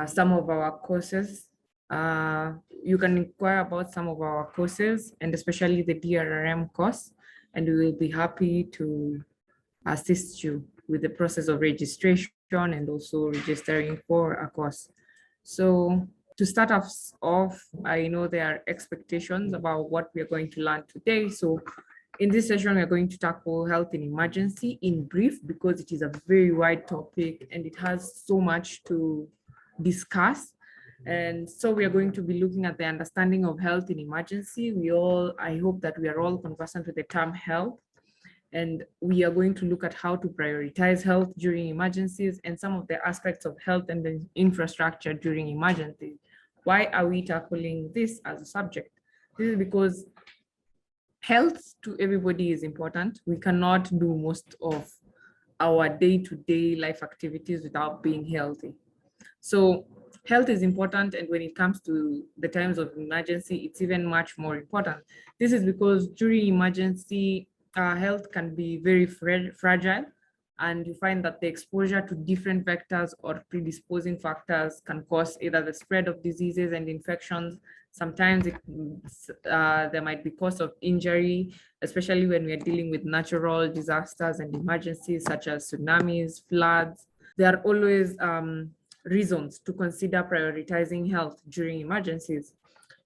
some of our courses. You can inquire about some of our courses and especially the DRRM course, and we will be happy to assist you with the process of registration and also registering for a course. So to start us off, I know there are expectations about what we are going to learn today. So in this session, we are going to tackle health in emergency in brief, because it is a very wide topic and it has so much to discuss. And so we are going to be looking at the understanding of health in emergency. I hope that we are all conversant with the term health. And we are going to look at how to prioritize health during emergencies and some of the aspects of health and the infrastructure during emergencies. Why are we tackling this as a subject? This is because health to everybody is important. We cannot do most of our day-to-day life activities without being healthy. So health is important, and when it comes to the times of emergency, it's even much more important. This is because during emergency, health can be very fragile, and you find that the exposure to different vectors or predisposing factors can cause either the spread of diseases and infections. Sometimes there might be cause of injury, especially when we are dealing with natural disasters and emergencies such as tsunamis, floods. There are always reasons to consider prioritizing health during emergencies.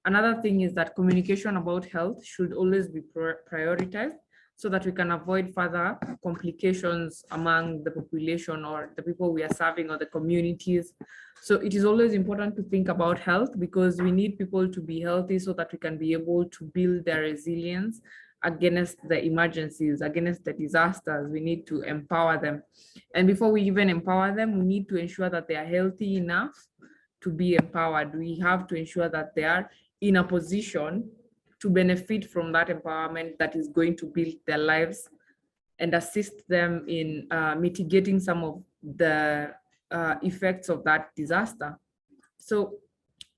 Another thing is that communication about health should always be prioritized so that we can avoid further complications among the population or the people we are serving or the communities. So it is always important to think about health, because we need people to be healthy so that we can be able to build their resilience against the emergencies, against the disasters. We need to empower them. And before we even empower them, we need to ensure that they are healthy enough to be empowered. We have to ensure that they are in a position to benefit from that empowerment that is going to build their lives and assist them in mitigating some of the effects of that disaster. So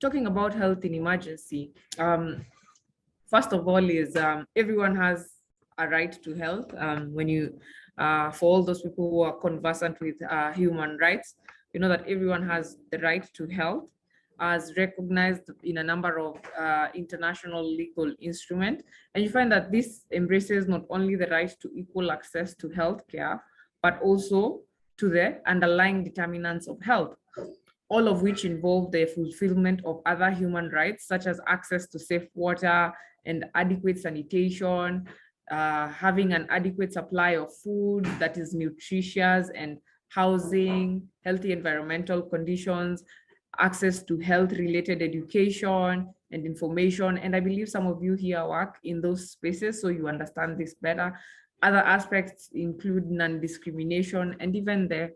talking about health in emergency, first of all is everyone has a right to health. For all those people who are conversant with human rights, you know that everyone has the right to health as recognized in a number of international legal instruments. And you find that this embraces not only the right to equal access to healthcare, but also to the underlying determinants of health, all of which involve the fulfillment of other human rights, such as access to safe water and adequate sanitation, having an adequate supply of food that is nutritious, and housing, healthy environmental conditions, access to health-related education and information. And I believe some of you here work in those spaces, so you understand this better. Other aspects include non-discrimination and even the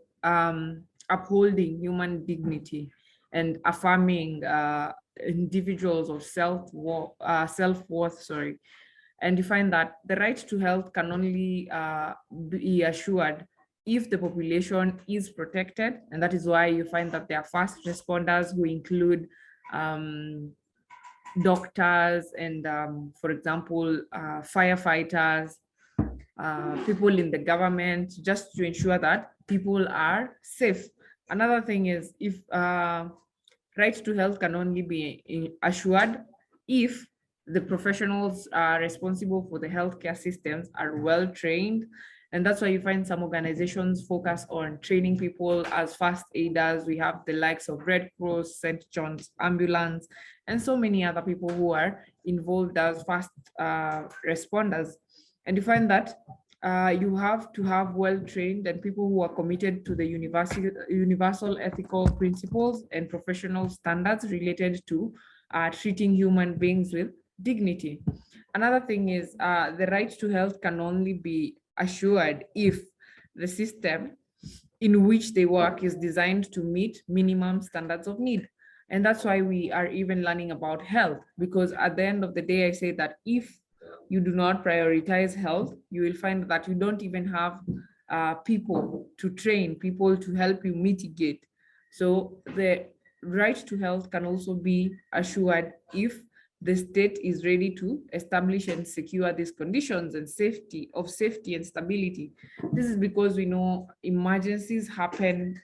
upholding human dignity and affirming individuals of self-worth, And you find that the right to health can only be assured if the population is protected. And that is why you find that there are first responders who include doctors and, for example, firefighters, people in the government, just to ensure that people are safe. Another thing is if right to health can only be assured if the professionals responsible for the healthcare systems are well trained. And that's why you find some organizations focus on training people as first aiders. We have the likes of Red Cross, St. John's Ambulance, and so many other people who are involved as first responders. And you find that you have to have well-trained and people who are committed to the universal ethical principles and professional standards related to treating human beings with dignity. Another thing is the right to health can only be assured if the system in which they work is designed to meet minimum standards of need. And that's why we are even learning about health, because at the end of the day, I say that if you do not prioritize health, you will find that you don't even have people to train, people to help you mitigate. So the right to health can also be assured if the state is ready to establish and secure these conditions and safety and stability. This is because we know emergencies happen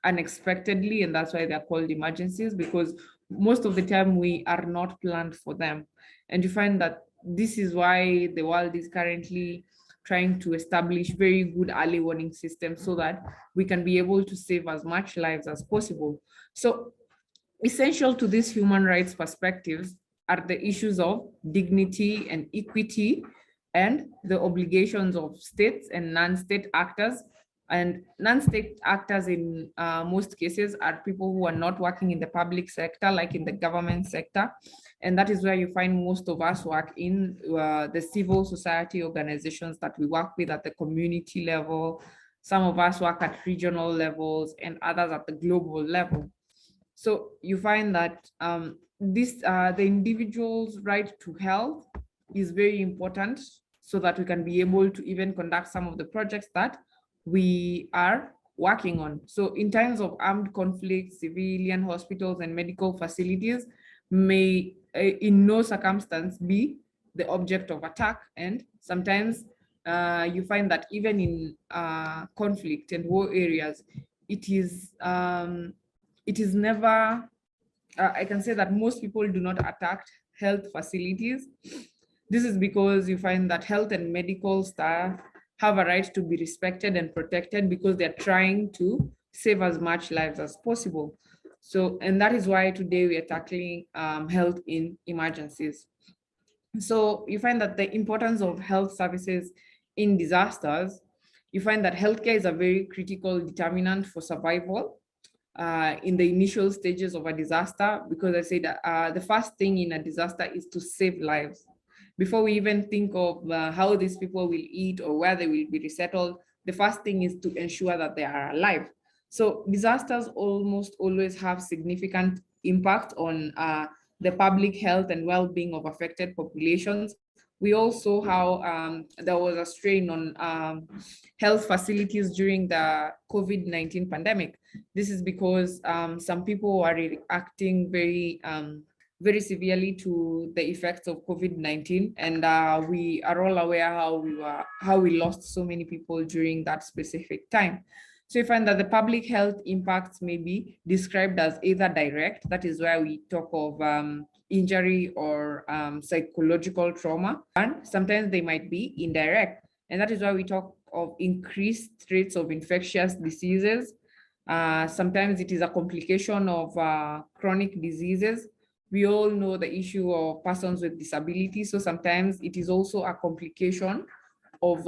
unexpectedly, and that's why they're called emergencies, because most of the time we are not planned for them. And you find that this is why the world is currently trying to establish very good early warning systems so that we can be able to save as much lives as possible. So essential to these human rights perspectives are the issues of dignity and equity and the obligations of states and non-state actors. And non-state actors in most cases are people who are not working in the public sector, like in the government sector. And that is where you find most of us work in the civil society organizations that we work with at the community level. Some of us work at regional levels and others at the global level. So you find that the individual's right to health is very important so that we can be able to even conduct some of the projects that we are working on. So in times of armed conflict, civilian hospitals and medical facilities may in no circumstance be the object of attack. And sometimes you find that even in conflict and war areas, it is never, I can say that most people do not attack health facilities. This is because you find that health and medical staff have a right to be respected and protected because they're trying to save as much lives as possible. So, and that is why today we are tackling health in emergencies. So you find that the importance of health services in disasters, you find that healthcare is a very critical determinant for survival in the initial stages of a disaster, because I say that the first thing in a disaster is to save lives. Before we even think of how these people will eat or where they will be resettled, the first thing is to ensure that they are alive. So disasters almost always have significant impact on the public health and well-being of affected populations. We also how there was a strain on health facilities during the COVID-19 pandemic. This is because some people are reacting very severely to the effects of COVID-19, and we are all aware how we lost so many people during that specific time. So you find that the public health impacts may be described as either direct, that is where we talk of injury or psychological trauma, and sometimes they might be indirect, and that is why we talk of increased rates of infectious diseases. Sometimes it is a complication of chronic diseases. We all know the issue of persons with disabilities, so sometimes it is also a complication of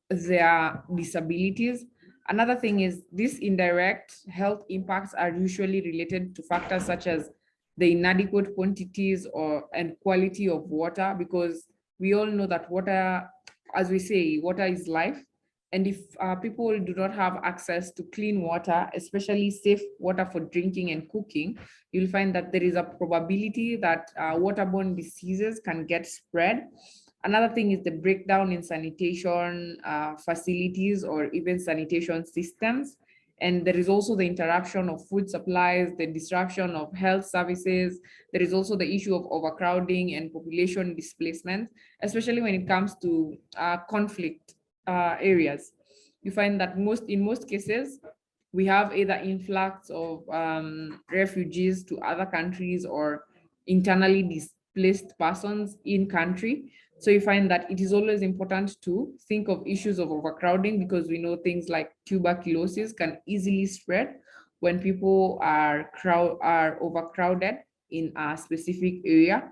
their disabilities. Another thing is these indirect health impacts are usually related to factors such as the inadequate quantities and quality of water, because we all know that water, as we say, water is life. And if people do not have access to clean water, especially safe water for drinking and cooking, you'll find that there is a probability that waterborne diseases can get spread. Another thing is the breakdown in sanitation facilities or even sanitation systems. And there is also the interruption of food supplies, the disruption of health services. There is also the issue of overcrowding and population displacement, especially when it comes to conflict areas. You find that in most cases, we have either influx of refugees to other countries or internally displaced persons in country. So you find that it is always important to think of issues of overcrowding, because we know things like tuberculosis can easily spread when people are overcrowded in a specific area.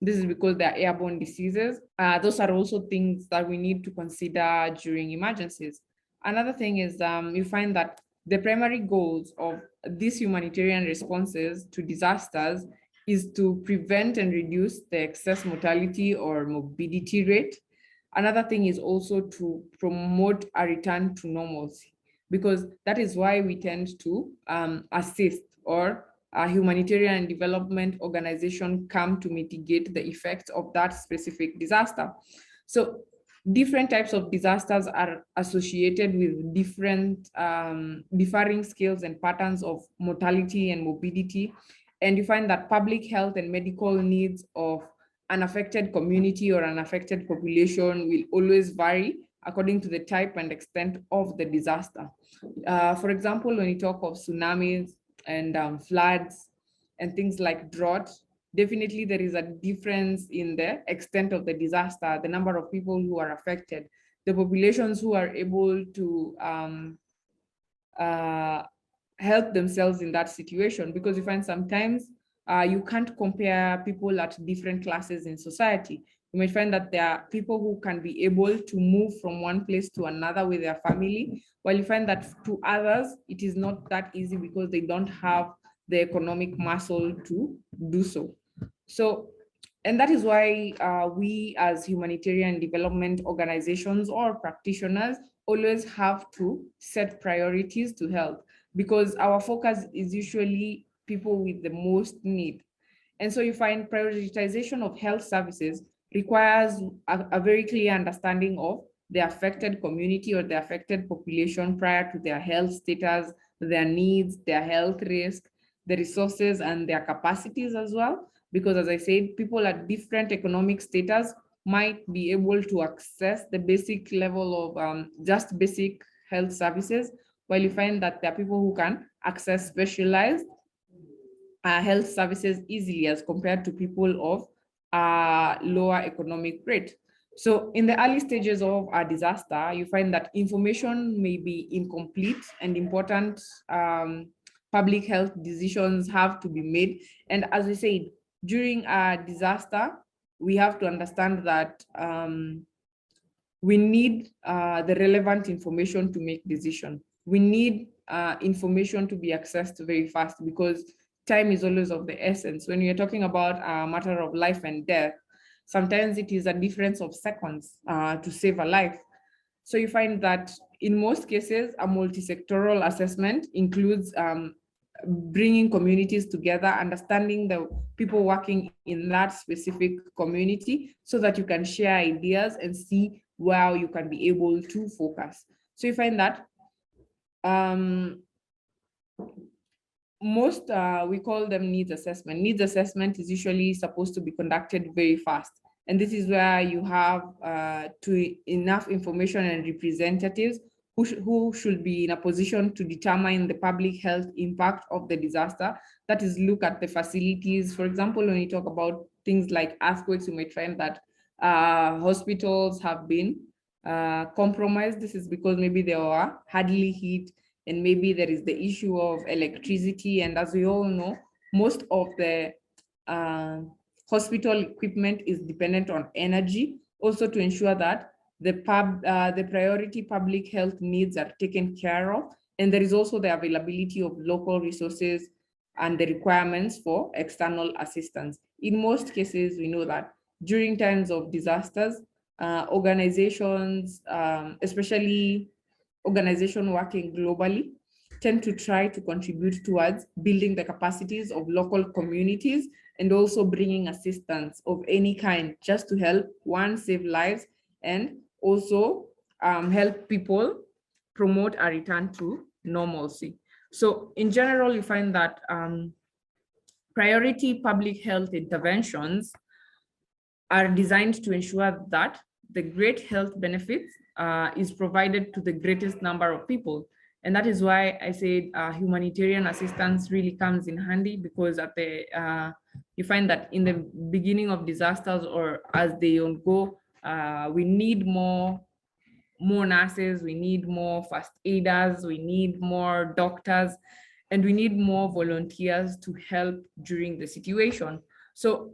This is because they are airborne diseases. Those are also things that we need to consider during emergencies. Another thing is you find that the primary goals of these humanitarian responses to disasters is to prevent and reduce the excess mortality or morbidity rate. Another thing is also to promote a return to normalcy, because that is why we tend to assist, or a humanitarian and development organization come to mitigate the effects of that specific disaster. So different types of disasters are associated with different differing scales and patterns of mortality and morbidity. And you find that public health and medical needs of an affected community or an affected population will always vary according to the type and extent of the disaster. For example, when you talk of tsunamis and floods and things like drought, definitely there is a difference in the extent of the disaster, the number of people who are affected, the populations who are able to help themselves in that situation, because you find sometimes you can't compare people at different classes in society. You might find that there are people who can be able to move from one place to another with their family, while you find that to others, it is not that easy because they don't have the economic muscle to do so. So, and that is why we as humanitarian development organizations or practitioners always have to set priorities to help, because our focus is usually people with the most need. And so you find prioritization of health services requires a very clear understanding of the affected community or the affected population prior to their health status, their needs, their health risk, the resources and their capacities as well. Because as I said, people at different economic status might be able to access the basic level of just basic health services, while you find that there are people who can access specialized health services easily as compared to people of lower economic rate. So in the early stages of a disaster, you find that information may be incomplete and important public health decisions have to be made. And as we said, during a disaster, we have to understand that we need the relevant information to make decisions. We need information to be accessed very fast, because time is always of the essence. When you're talking about a matter of life and death, sometimes it is a difference of seconds to save a life. So you find that in most cases, a multi-sectoral assessment includes bringing communities together, understanding the people working in that specific community, so that you can share ideas and see where you can be able to focus. So you find that most, we call them needs assessment. Needs assessment is usually supposed to be conducted very fast. And this is where you have enough information and representatives who should be in a position to determine the public health impact of the disaster. That is, look at the facilities. For example, when you talk about things like earthquakes, you might find that hospitals have been compromised. This is because maybe they were hardly hit, and maybe there is the issue of electricity. And as we all know, most of the hospital equipment is dependent on energy, also to ensure that the priority public health needs are taken care of. And there is also the availability of local resources and the requirements for external assistance. In most cases, we know that during times of disasters, organizations, especially organizations working globally, tend to try to contribute towards building the capacities of local communities and also bringing assistance of any kind, just to help, one, save lives, and also help people promote a return to normalcy. So in general, you find that priority public health interventions are designed to ensure that the great health benefits is provided to the greatest number of people. And that is why I said humanitarian assistance really comes in handy, because at the you find that in the beginning of disasters or as they go, we need more nurses, we need more first aiders, we need more doctors, and we need more volunteers to help during the situation. So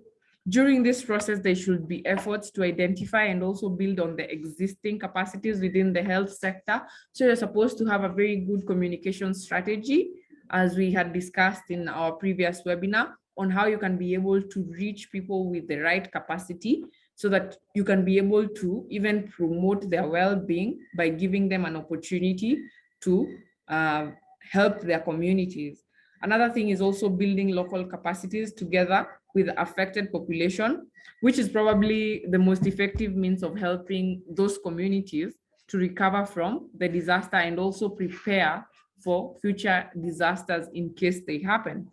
during this process, there should be efforts to identify and also build on the existing capacities within the health sector. So you're supposed to have a very good communication strategy, as we had discussed in our previous webinar, on how you can be able to reach people with the right capacity, so that you can be able to even promote their well-being by giving them an opportunity to help their communities. Another thing is also building local capacities together with the affected population, which is probably the most effective means of helping those communities to recover from the disaster and also prepare for future disasters in case they happen.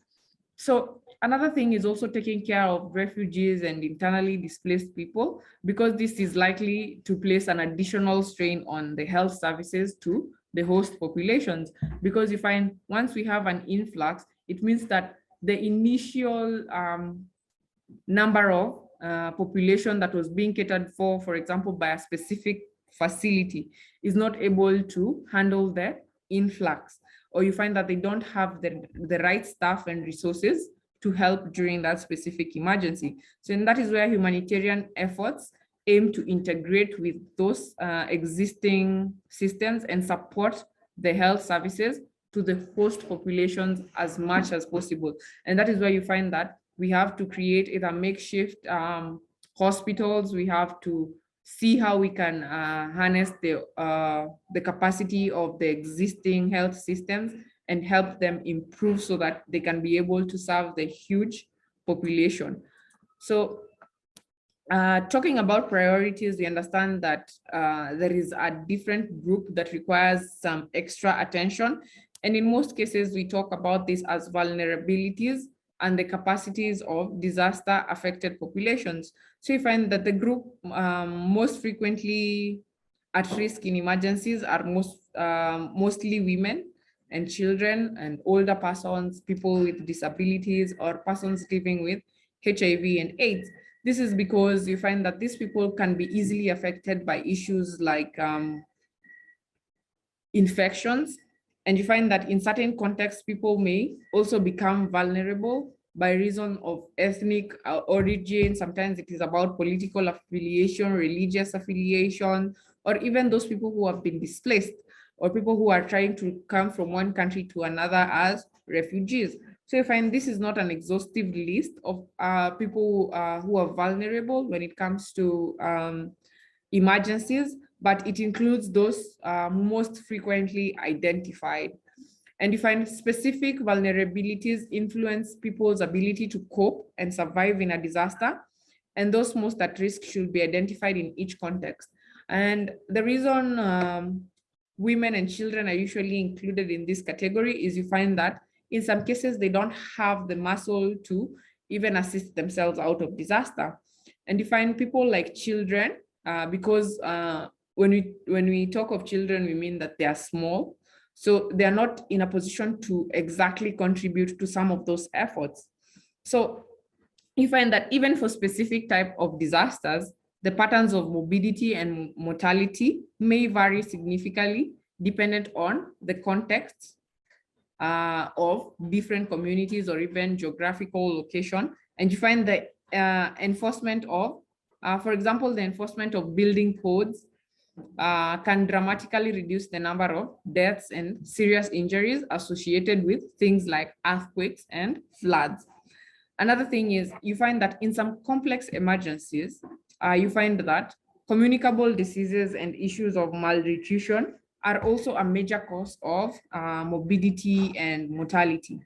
So Another thing is also taking care of refugees and internally displaced people, because this is likely to place an additional strain on the health services to the host populations. Because you find once we have an influx, it means that the initial number of population that was being catered for example, by a specific facility is not able to handle the influx, or you find that they don't have the right staff and resources to help during that specific emergency. So and that is where humanitarian efforts aim to integrate with those existing systems and support the health services to the host populations as much as possible. And that is where you find that we have to create either makeshift hospitals. We have to see how we can harness the capacity of the existing health systems and help them improve so that they can be able to serve the huge population. So talking about priorities, we understand that there is a different group that requires some extra attention. And in most cases, we talk about this as vulnerabilities and the capacities of disaster affected populations. So you find that the group most frequently at risk in emergencies are mostly women and children and older persons, people with disabilities, or persons living with HIV and AIDS. This is because you find that these people can be easily affected by issues like infections. And you find that in certain contexts, people may also become vulnerable by reason of ethnic origin. Sometimes it is about political affiliation, religious affiliation, or even those people who have been displaced, or people who are trying to come from one country to another as refugees. So you find this is not an exhaustive list of people who are vulnerable when it comes to emergencies, but it includes those most frequently identified. And you find specific vulnerabilities influence people's ability to cope and survive in a disaster, and those most at risk should be identified in each context. And the reason women and children are usually included in this category is you find that in some cases, they don't have the muscle to even assist themselves out of disaster. And you find people like children, because when we talk of children, we mean that they are small. So they are not in a position to exactly contribute to some of those efforts. So you find that even for specific type of disasters, the patterns of morbidity and mortality may vary significantly dependent on the context of different communities or even geographical location. And you find the enforcement of, for example, the enforcement of building codes can dramatically reduce the number of deaths and serious injuries associated with things like earthquakes and floods. Another thing is you find that in some complex emergencies, you find that communicable diseases and issues of malnutrition are also a major cause of morbidity and mortality.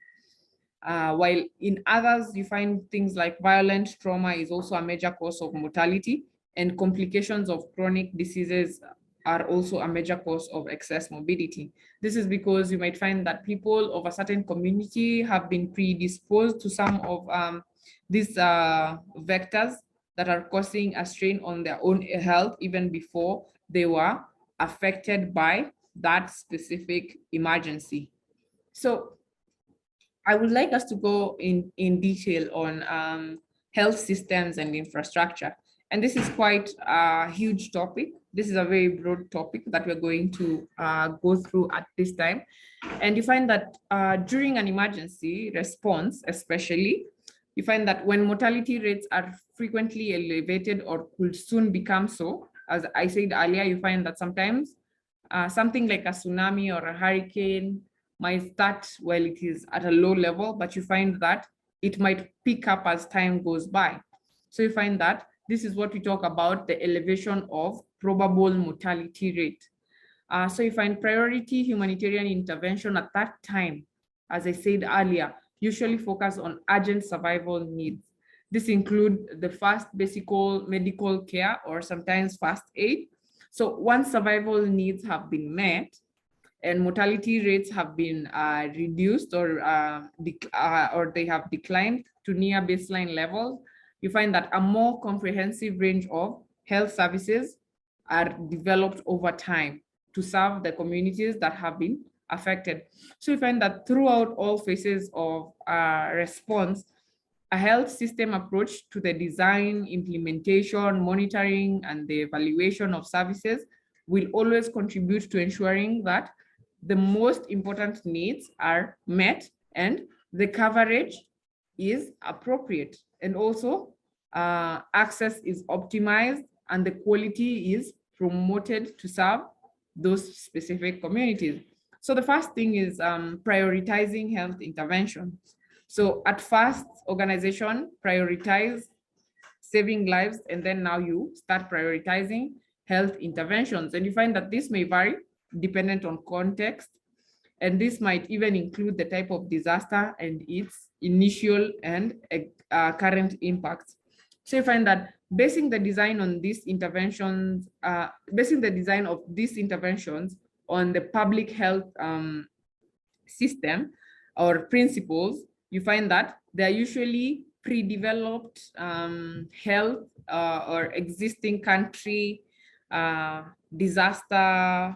While in others, you find things like violent trauma is also a major cause of mortality, and complications of chronic diseases are also a major cause of excess morbidity. This is because you might find that people of a certain community have been predisposed to some of these vectors that are causing a strain on their own health even before they were affected by that specific emergency. So I would like us to go in detail on health systems and infrastructure. And this is quite a huge topic. This is a very broad topic that we're going to go through at this time. And you find that during an emergency response, especially, you find that when mortality rates are frequently elevated or could soon become so, as I said earlier, you find that sometimes something like a tsunami or a hurricane might start while it is at a low level, but you find that it might pick up as time goes by. So you find that this is what we talk about, the elevation of probable mortality rate. So you find priority humanitarian intervention at that time, as I said earlier, usually focus on urgent survival needs. This include the first basic medical care or sometimes first aid. So once survival needs have been met, and mortality rates have been reduced or they have declined to near baseline levels, you find that a more comprehensive range of health services are developed over time to serve the communities that have been affected. So we find that throughout all phases of response, a health system approach to the design, implementation, monitoring, and the evaluation of services will always contribute to ensuring that the most important needs are met and the coverage is appropriate, and also access is optimized and the quality is promoted to serve those specific communities. So the first thing is prioritizing health interventions. So at first, organization prioritize saving lives, and then now you start prioritizing health interventions. And you find that this may vary dependent on context, and this might even include the type of disaster and its initial and current impacts. So you find that basing the design on these interventions, basing the design of these interventions on the public health system or principles, you find that they're usually pre-developed health or existing country disaster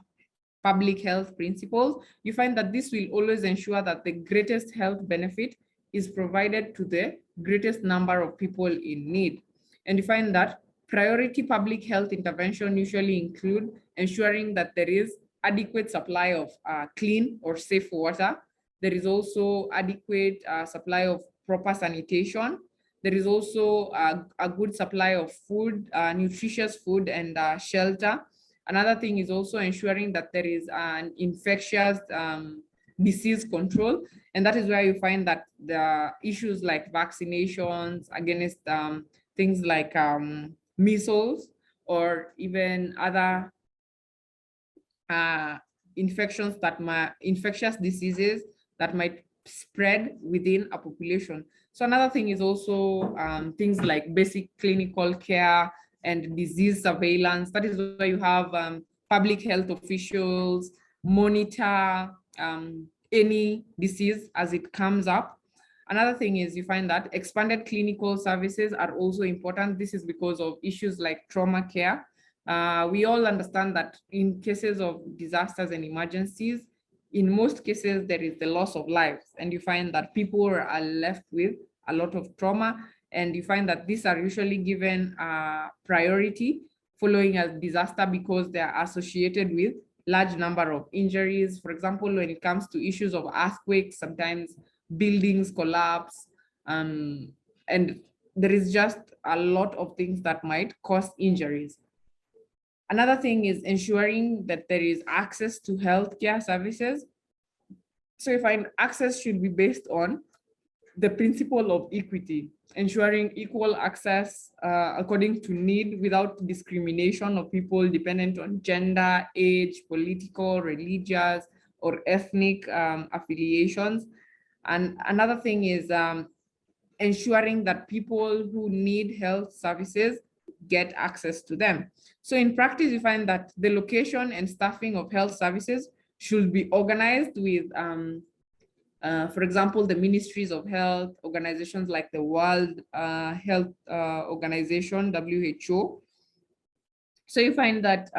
public health principles. You find that this will always ensure that the greatest health benefit is provided to the greatest number of people in need. And you find that priority public health intervention usually include ensuring that there is adequate supply of clean or safe water. There is also adequate supply of proper sanitation. There is also a good supply of food, nutritious food, and shelter. Another thing is also ensuring that there is an infectious disease control. And that is where you find that the issues like vaccinations against things like measles or even other infections that infectious diseases that might spread within a population. So another thing is also things like basic clinical care and disease surveillance. That is where you have public health officials monitor any disease as it comes up. Another thing is you find that expanded clinical services are also important. This is because of issues like trauma care. We all understand that in cases of disasters and emergencies, in most cases, there is the loss of lives, and you find that people are left with a lot of trauma, and you find that these are usually given priority following a disaster because they are associated with large number of injuries. For example, when it comes to issues of earthquakes, sometimes buildings collapse, and there is just a lot of things that might cause injuries. Another thing is ensuring that there is access to healthcare services. So you find access should be based on the principle of equity, ensuring equal access according to need without discrimination of people dependent on gender, age, political, religious, or ethnic affiliations. And another thing is ensuring that people who need health services get access to them. So in practice, you find that the location and staffing of health services should be organized with, for example, the ministries of health, organizations like the World Health Organization, WHO. So you find that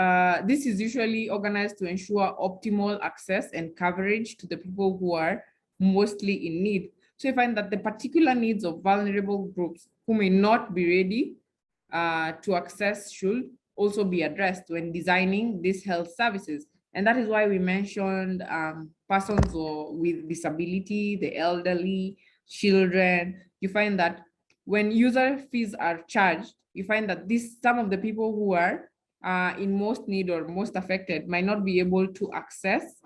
this is usually organized to ensure optimal access and coverage to the people who are mostly in need. So you find that the particular needs of vulnerable groups who may not be ready to access should also be addressed when designing these health services. And that is why we mentioned persons with disability, the elderly, children. You find that when user fees are charged, you find that some of the people who are in most need or most affected might not be able to access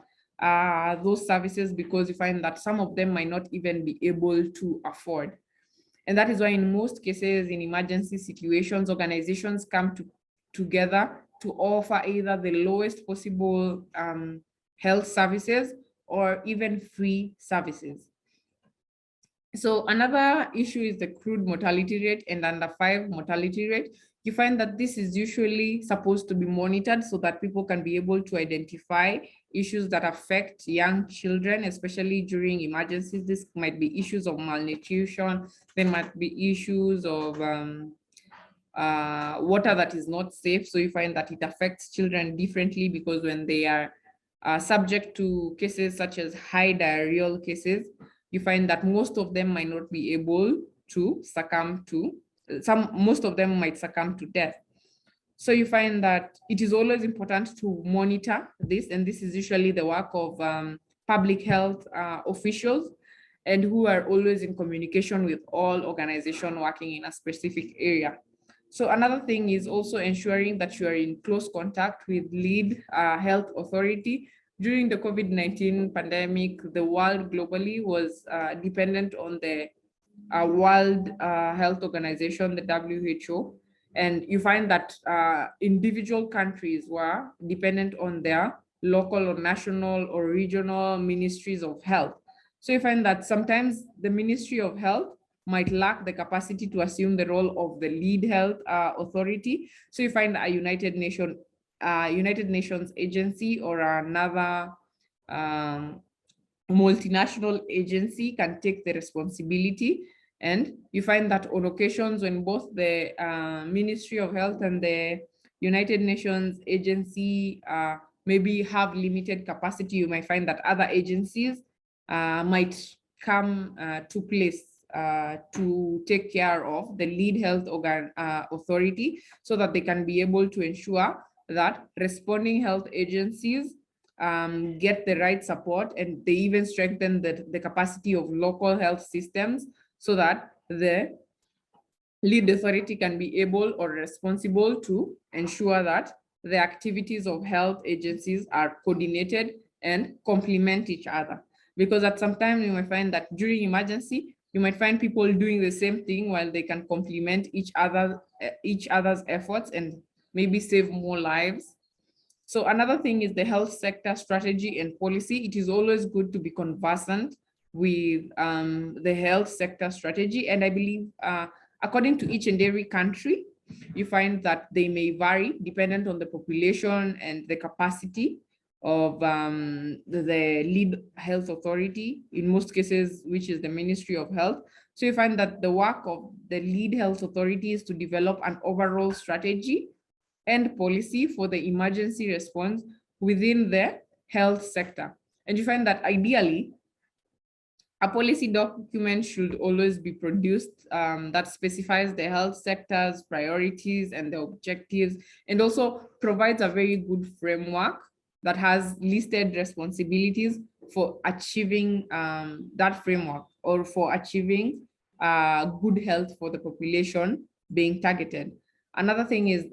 those services because you find that some of them might not even be able to afford. And that is why in most cases, in emergency situations, organizations come together to offer either the lowest possible health services or even free services. So another issue is the crude mortality rate and under 5 mortality rate. You find that this is usually supposed to be monitored so that people can be able to identify issues that affect young children, especially during emergencies. This might be issues of malnutrition. There might be issues of water that is not safe. So you find that it affects children differently because when they are subject to cases such as high diarrheal cases, you find that most of them might not be able to succumb to, most of them might succumb to death. So you find that it is always important to monitor this, and this is usually the work of public health officials, and who are always in communication with all organizations working in a specific area. So another thing is also ensuring that you are in close contact with lead health authority. During the COVID-19 pandemic, the world globally was dependent on the World Health Organization, the WHO, and you find that individual countries were dependent on their local or national or regional ministries of health. So you find that sometimes the Ministry of Health might lack the capacity to assume the role of the lead health authority. So you find a United Nations agency or another multinational agency can take the responsibility. And you find that on occasions when both the Ministry of Health and the United Nations agency maybe have limited capacity, you might find that other agencies might come to place to take care of the lead health authority, so that they can be able to ensure that responding health agencies get the right support, and they even strengthen the capacity of local health systems so that the lead authority can be able or responsible to ensure that the activities of health agencies are coordinated and complement each other. Because at some time you might find that during emergency, you might find people doing the same thing while they can complement each other's efforts and maybe save more lives. So another thing is the health sector strategy and policy. It is always good to be conversant with the health sector strategy. And I believe according to each and every country, you find that they may vary dependent on the population and the capacity of the lead health authority, in most cases, which is the Ministry of Health. So you find that the work of the lead health authority is to develop an overall strategy and policy for the emergency response within the health sector. And you find that ideally, a policy document should always be produced that specifies the health sector's priorities and the objectives, and also provides a very good framework that has listed responsibilities for achieving that framework, or for achieving good health for the population being targeted. Another thing is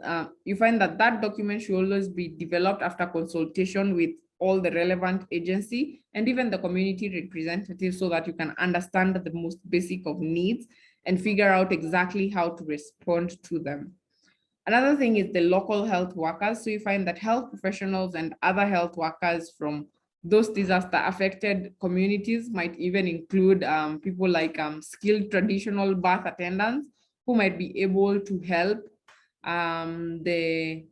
you find that that document should always be developed after consultation with all the relevant agency and even the community representatives, so that you can understand the most basic of needs and figure out exactly how to respond to them. Another thing is the local health workers. So you find that health professionals and other health workers from those disaster affected communities might even include people like skilled traditional birth attendants, who might be able to help the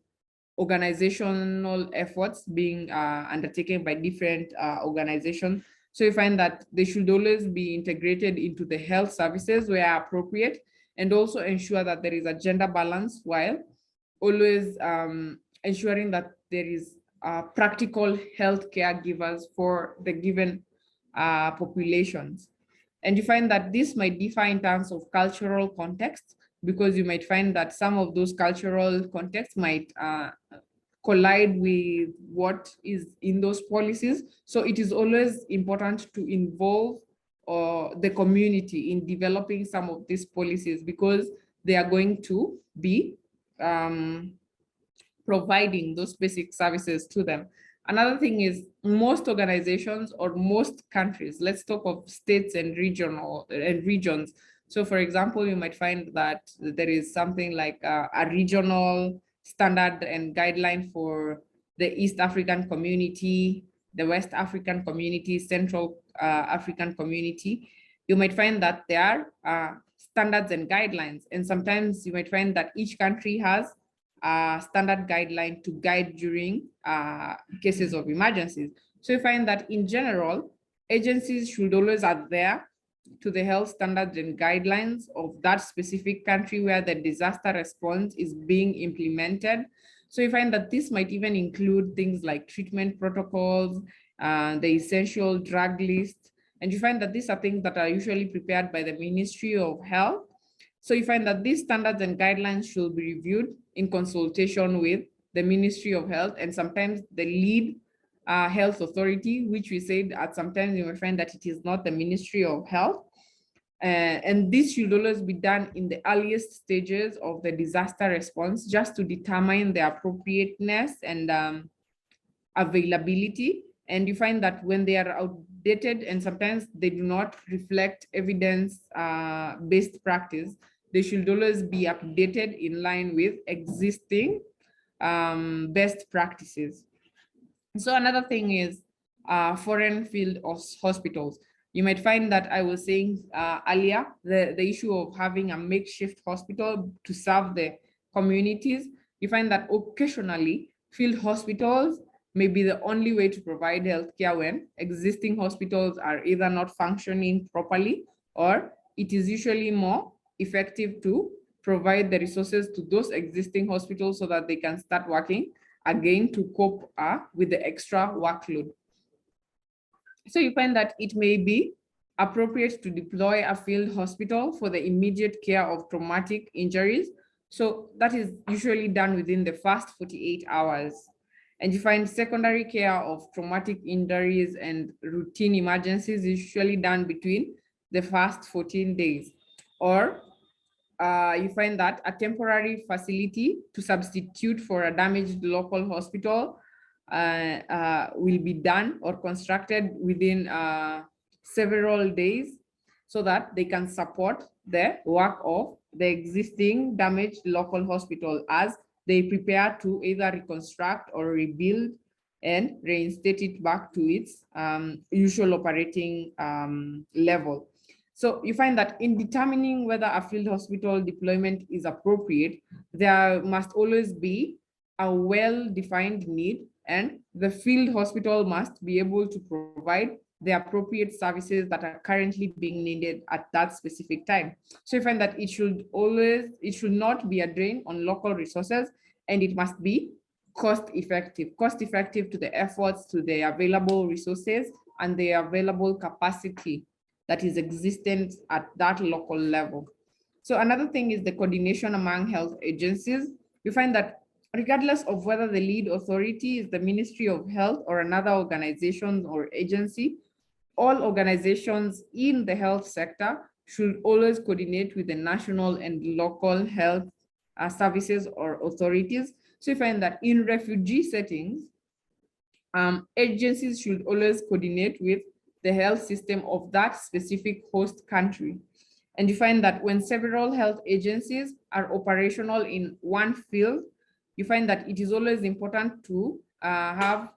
organizational efforts being undertaken by different organizations. So you find that they should always be integrated into the health services where appropriate, and also ensure that there is a gender balance, while always ensuring that there is practical health caregivers for the given populations. And you find that this might differ in terms of cultural context, because you might find that some of those cultural contexts might collide with what is in those policies. So it is always important to involve the community in developing some of these policies, because they are going to be providing those basic services to them. Another thing is most organizations or most countries, let's talk of states and regions. So for example, you might find that there is something like a regional standard and guideline for the East African community, the West African community, Central African community. you might find that there are standards and guidelines. And sometimes you might find that each country has a standard guideline to guide during cases of emergencies. So you find that in general, agencies should always adhere to the health standards and guidelines of that specific country where the disaster response is being implemented. So you find that this might even include things like treatment protocols, the essential drug list, and you find that these are things that are usually prepared by the Ministry of Health. So you find that these standards and guidelines should be reviewed in consultation with the Ministry of Health and sometimes the lead health authority, which we said at sometimes you may find that it is not the Ministry of Health. And this should always be done in the earliest stages of the disaster response, just to determine the appropriateness and availability. And you find that when they are outdated and sometimes they do not reflect evidence-based practice, they should always be updated in line with existing best practices. So another thing is foreign field hospitals. You might find that I was saying earlier, the issue of having a makeshift hospital to serve the communities. You find that occasionally field hospitals may be the only way to provide healthcare when existing hospitals are either not functioning properly, or it is usually more effective to provide the resources to those existing hospitals so that they can start working again to cope with the extra workload. So you find that it may be appropriate to deploy a field hospital for the immediate care of traumatic injuries. So that is usually done within the first 48 hours. And you find secondary care of traumatic injuries and routine emergencies is usually done between the first 14 days. Or you find that a temporary facility to substitute for a damaged local hospital will be done or constructed within several days so that they can support the work of the existing damaged local hospital as they prepare to either reconstruct or rebuild and reinstate it back to its usual operating level. So you find that in determining whether a field hospital deployment is appropriate, there must always be a well-defined need, and the field hospital must be able to provide the appropriate services that are currently being needed at that specific time. So you find that it should not be a drain on local resources, and it must be cost effective to the efforts, to the available resources and the available capacity that is existent at that local level. So another thing is the coordination among health agencies. You find that regardless of whether the lead authority is the Ministry of Health or another organization or agency, all organizations in the health sector should always coordinate with the national and local health services or authorities. So you find that in refugee settings, agencies should always coordinate with the health system of that specific host country. And you find that when several health agencies are operational in one field, you find that it is always important to have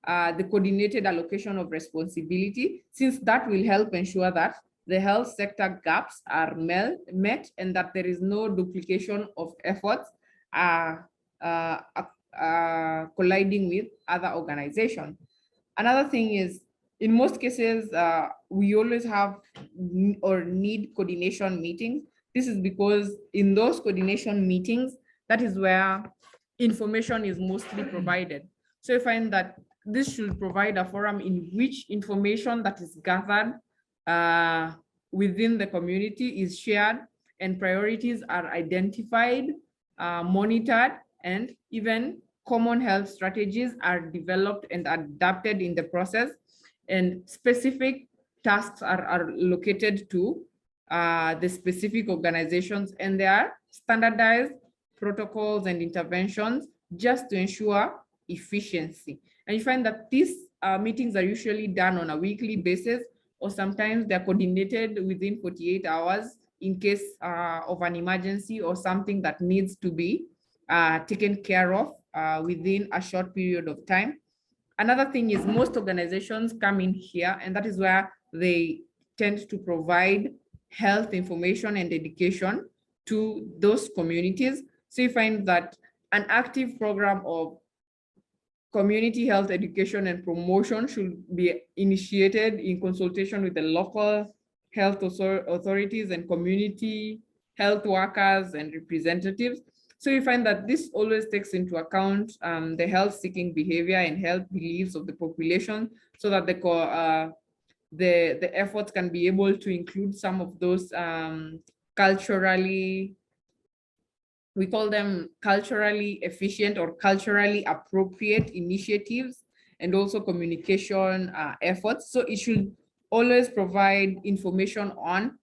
the coordinated allocation of responsibility, since that will help ensure that the health sector gaps are met and that there is no duplication of efforts colliding with other organizations. Another thing is, in most cases, we always have or need coordination meetings. This is because in those coordination meetings, that is where information is mostly provided. So you find that this should provide a forum in which information that is gathered within the community is shared and priorities are identified, monitored, and even common health strategies are developed and adapted in the process, and specific tasks are allocated to the specific organizations, and there are standardized protocols and interventions just to ensure efficiency. And you find that these meetings are usually done on a weekly basis, or sometimes they're coordinated within 48 hours in case of an emergency or something that needs to be taken care of within a short period of time. Another thing is most organizations come in here, and that is where they tend to provide health information and education to those communities. So you find that an active program of community health education and promotion should be initiated in consultation with the local health authorities and community health workers and representatives. So you find that this always takes into account the health-seeking behavior and health beliefs of the population, so that the efforts can be able to include some of those culturally, we call them culturally efficient or culturally appropriate initiatives, and also communication efforts. So it should always provide information on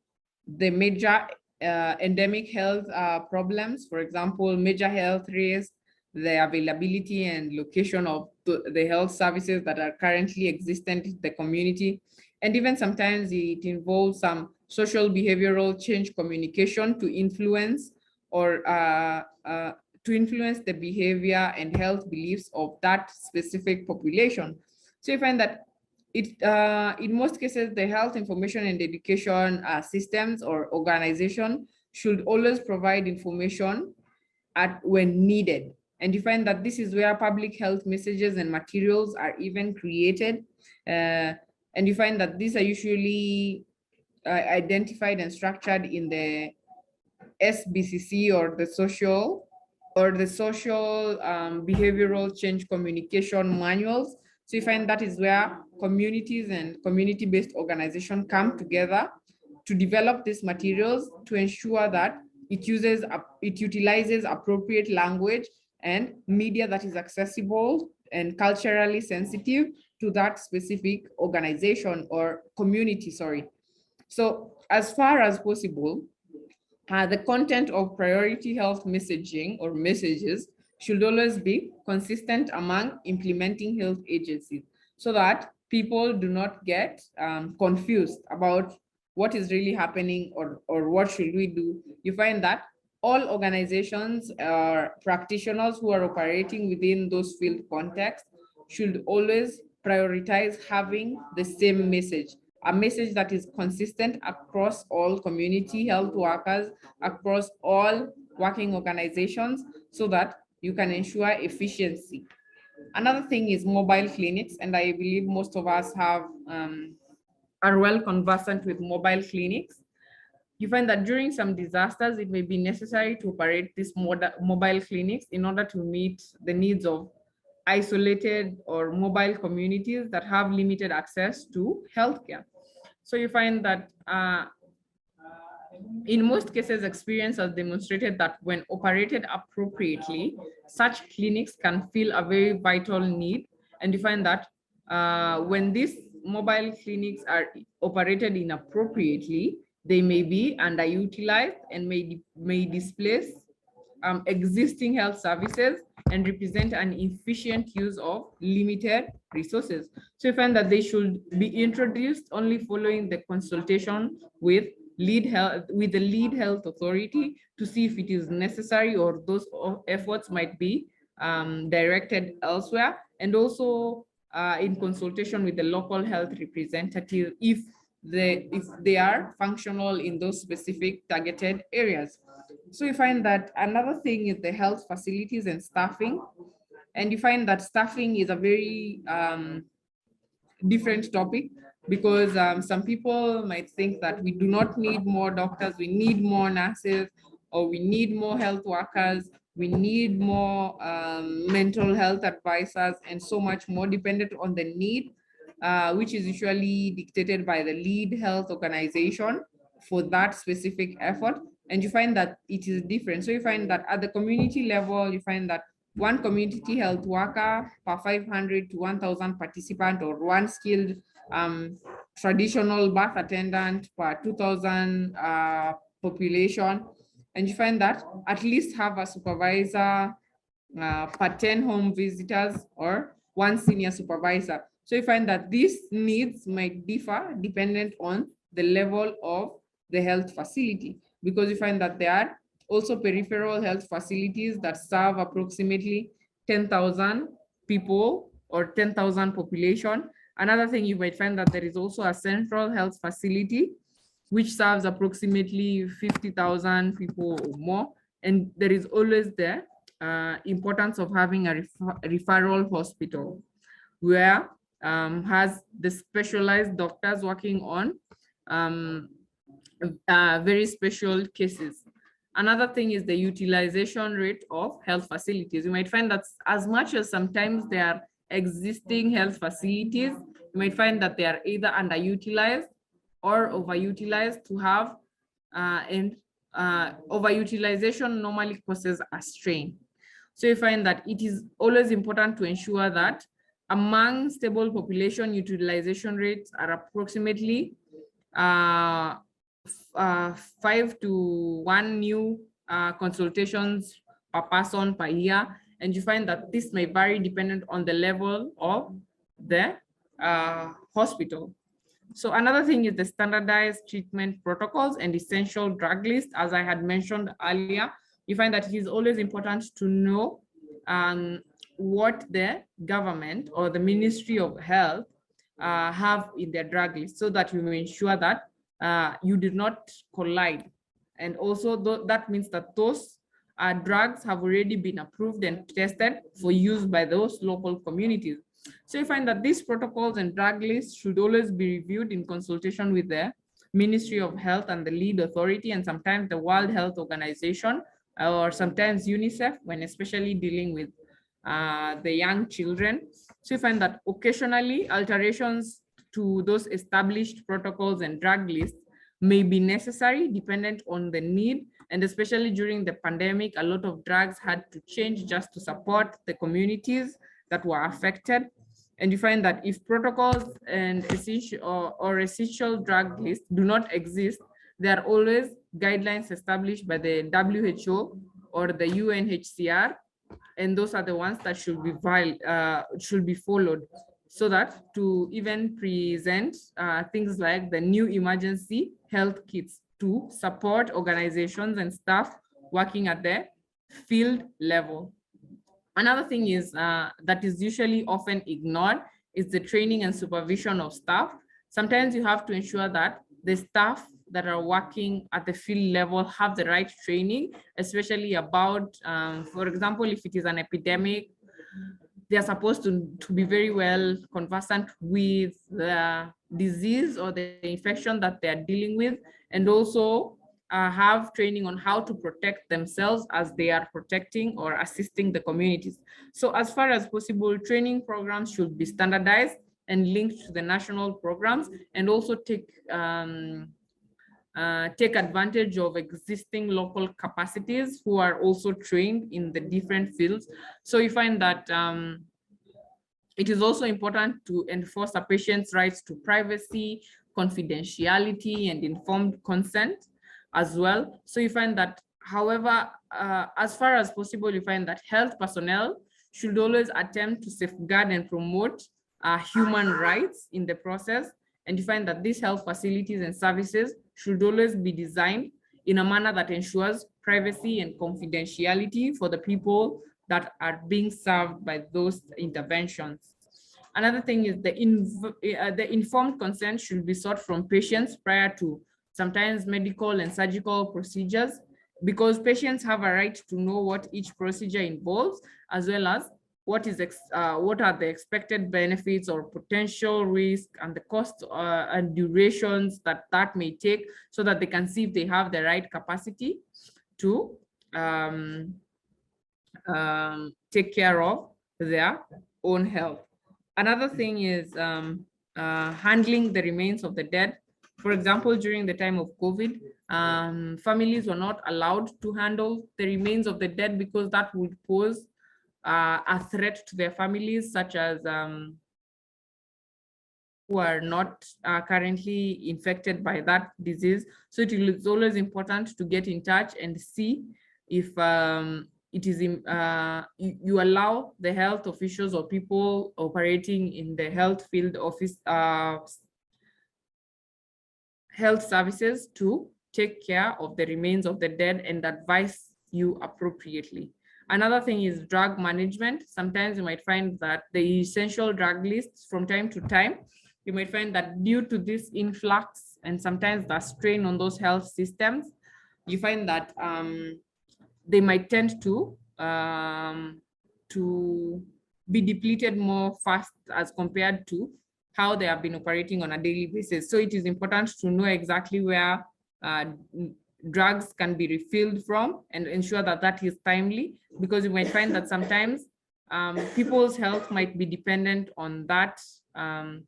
the major endemic health problems, for example, major health risks, the availability and location of the health services that are currently existent in the community. And even sometimes it involves some social behavioral change communication to influence the behavior and health beliefs of that specific population. So you find that in most cases, the health information and education systems or organization should always provide information when needed. And you find that this is where public health messages and materials are even created. And you find that these are usually identified and structured in the SBCC or the social behavioral change communication manuals. So you find that is where communities and community-based organizations come together to develop these materials to ensure that it utilizes appropriate language and media that is accessible and culturally sensitive to that specific organization or community, sorry. So as far as possible, the content of priority health messaging or messages should always be consistent among implementing health agencies, so that people do not get confused about what is really happening or what should we do. You find that all organizations or practitioners who are operating within those field contexts should always prioritize having the same message, a message that is consistent across all community health workers, across all working organizations, so that you can ensure efficiency. Another thing is mobile clinics, and I believe most of us are well conversant with mobile clinics. You find that during some disasters, it may be necessary to operate these mobile clinics in order to meet the needs of isolated or mobile communities that have limited access to healthcare. So you find that in most cases, experience has demonstrated that when operated appropriately, such clinics can fill a very vital need. And you find that when these mobile clinics are operated inappropriately, they may be underutilized and may displace existing health services and represent an efficient use of limited resources. So you find that they should be introduced only following the consultation with the lead health authority to see if it is necessary or those efforts might be directed elsewhere, and also in consultation with the local health representative if they are functional in those specific targeted areas. So you find that another thing is the health facilities and staffing. And you find that staffing is a very different topic, because some people might think that we do not need more doctors, we need more nurses, or we need more health workers, we need more mental health advisors, and so much more, dependent on the need, which is usually dictated by the lead health organization for that specific effort. And you find that it is different. So you find that at the community level, you find that one community health worker per 500 to 1,000 participant, or one skilled traditional birth attendant per 2,000 population. And you find that at least have a supervisor per 10 home visitors, or one senior supervisor. So you find that these needs might differ dependent on the level of the health facility, because you find that there are also peripheral health facilities that serve approximately 10,000 people or 10,000 population, Another thing, you might find that there is also a central health facility which serves approximately 50,000 people or more. And there is always the importance of having a referral hospital where has the specialized doctors working on very special cases. Another thing is the utilization rate of health facilities. You might find that as much as sometimes there are existing health facilities, you might find that they are either underutilized or overutilized to have, overutilization normally causes a strain. So you find that it is always important to ensure that among stable population, utilization rates are approximately 5 to 1 new consultations per person per year. And you find that this may vary dependent on the level of the hospital. So another thing is the standardized treatment protocols and essential drug list. As I had mentioned earlier, you find that it is always important to know what the government or the Ministry of Health have in their drug list, so that you may ensure that you did not collide. And also that means that those drugs have already been approved and tested for use by those local communities. So you find that these protocols and drug lists should always be reviewed in consultation with the Ministry of Health and the lead authority, and sometimes the World Health Organization, or sometimes UNICEF, when especially dealing with the young children. So you find that occasionally alterations to those established protocols and drug lists may be necessary dependent on the need. And especially during the pandemic, a lot of drugs had to change just to support the communities that were affected. And you find that if protocols and essential drug lists do not exist, there are always guidelines established by the WHO or the UNHCR, and those are the ones that should be followed, so that to even present things like the new emergency health kits to support organizations and staff working at the field level. Another thing is that is usually often ignored is the training and supervision of staff. Sometimes you have to ensure that the staff that are working at the field level have the right training, especially about, for example, if it is an epidemic, they are supposed to be very well conversant with the disease or the infection that they are dealing with, and also have training on how to protect themselves as they are protecting or assisting the communities. So as far as possible, training programs should be standardized and linked to the national programs, and also take advantage of existing local capacities who are also trained in the different fields. So you find that it is also important to enforce a patient's rights to privacy, confidentiality, and informed consent as well. So you find that, however, as far as possible, you find that health personnel should always attempt to safeguard and promote human rights in the process. And you find that these health facilities and services should always be designed in a manner that ensures privacy and confidentiality for the people that are being served by those interventions. Another thing is the informed consent should be sought from patients prior to sometimes medical and surgical procedures, because patients have a right to know what each procedure involves, as well as what are the expected benefits or potential risk and the cost and durations that may take, so that they can see if they have the right capacity to take care of their own health. Another thing is handling the remains of the dead. For example, during the time of COVID, families were not allowed to handle the remains of the dead because that would pose a threat to their families, such as who are not currently infected by that disease. So it is always important to get in touch and see if it is you allow the health officials or people operating in the health field office health services to take care of the remains of the dead and advise you appropriately. Another thing is drug management. Sometimes you might find that the essential drug lists from time to time, you might find that due to this influx and sometimes the strain on those health systems, you find that they might tend to be depleted more fast as compared to how they have been operating on a daily basis. So it is important to know exactly where drugs can be refilled from and ensure that that is timely, because you might find that sometimes people's health might be dependent on that, on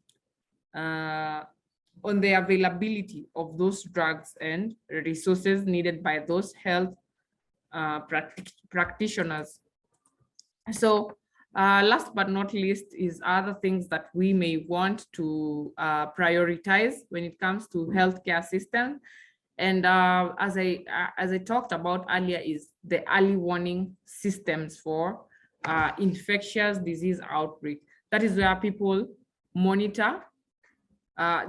the availability of those drugs and resources needed by those health practitioners. So last but not least is other things that we may want to prioritize when it comes to healthcare systems. And as I talked about earlier, is the early warning systems for infectious disease outbreak. That is where people monitor.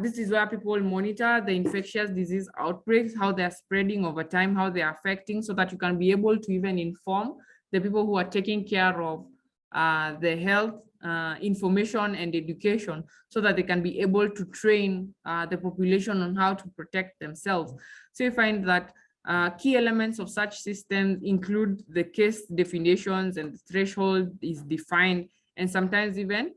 This is where people monitor the infectious disease outbreaks, how they're spreading over time, how they're affecting, so that you can be able to even inform the people who are taking care of the health information and education, so that they can be able to train the population on how to protect themselves. So you find that key elements of such systems include the case definitions, and the threshold is defined and sometimes even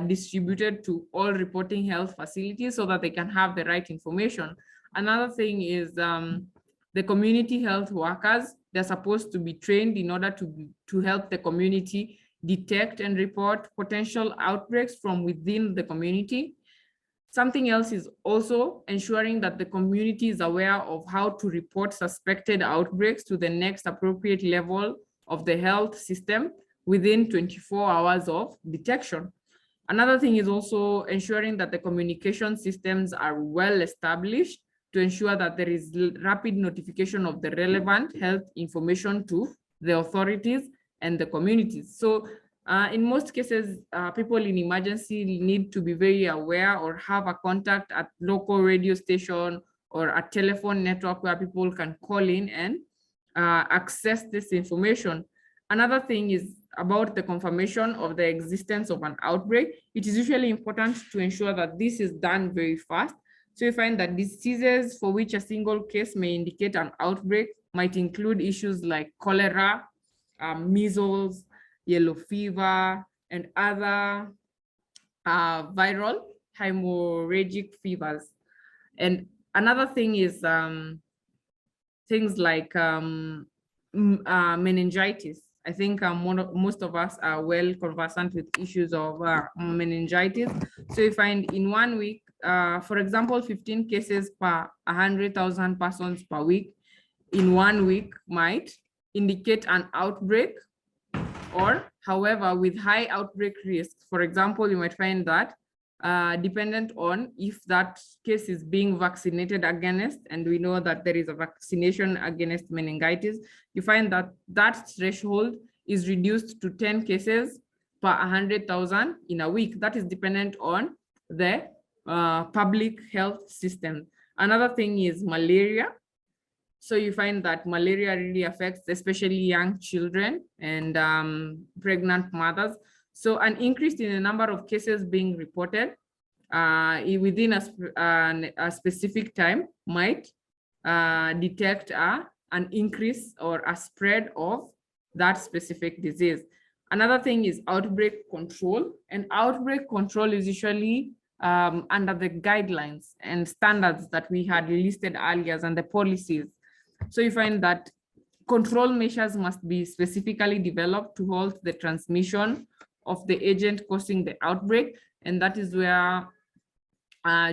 distributed to all reporting health facilities so that they can have the right information. Another thing is the community health workers. They're supposed to be trained in order to help the community detect and report potential outbreaks from within the community. Something else is also ensuring that the community is aware of how to report suspected outbreaks to the next appropriate level of the health system within 24 hours of detection. Another thing is also ensuring that the communication systems are well established to ensure that there is rapid notification of the relevant health information to the authorities and the communities. So in most cases, people in emergency need to be very aware or have a contact at local radio station or a telephone network where people can call in and access this information. Another thing is about the confirmation of the existence of an outbreak. It is usually important to ensure that this is done very fast. So you find that diseases for which a single case may indicate an outbreak might include issues like cholera, measles, yellow fever, and other viral hemorrhagic fevers. And another thing is things like meningitis. I think most of us are well conversant with issues of meningitis. So you find in 1 week, for example, 15 cases per 100,000 persons per week in 1 week might indicate an outbreak. Or, however, with high outbreak risks, for example, you might find that dependent on if that case is being vaccinated against, and we know that there is a vaccination against meningitis, you find that that threshold is reduced to 10 cases per 100,000 in a week. That is dependent on the public health system. Another thing is malaria. So you find that malaria really affects especially young children and pregnant mothers. So an increase in the number of cases being reported within a specific time might detect an increase or a spread of that specific disease. Another thing is outbreak control, and outbreak control is usually under the guidelines and standards that we had listed earlier and the policies. So you find that control measures must be specifically developed to halt the transmission of the agent causing the outbreak. And that is where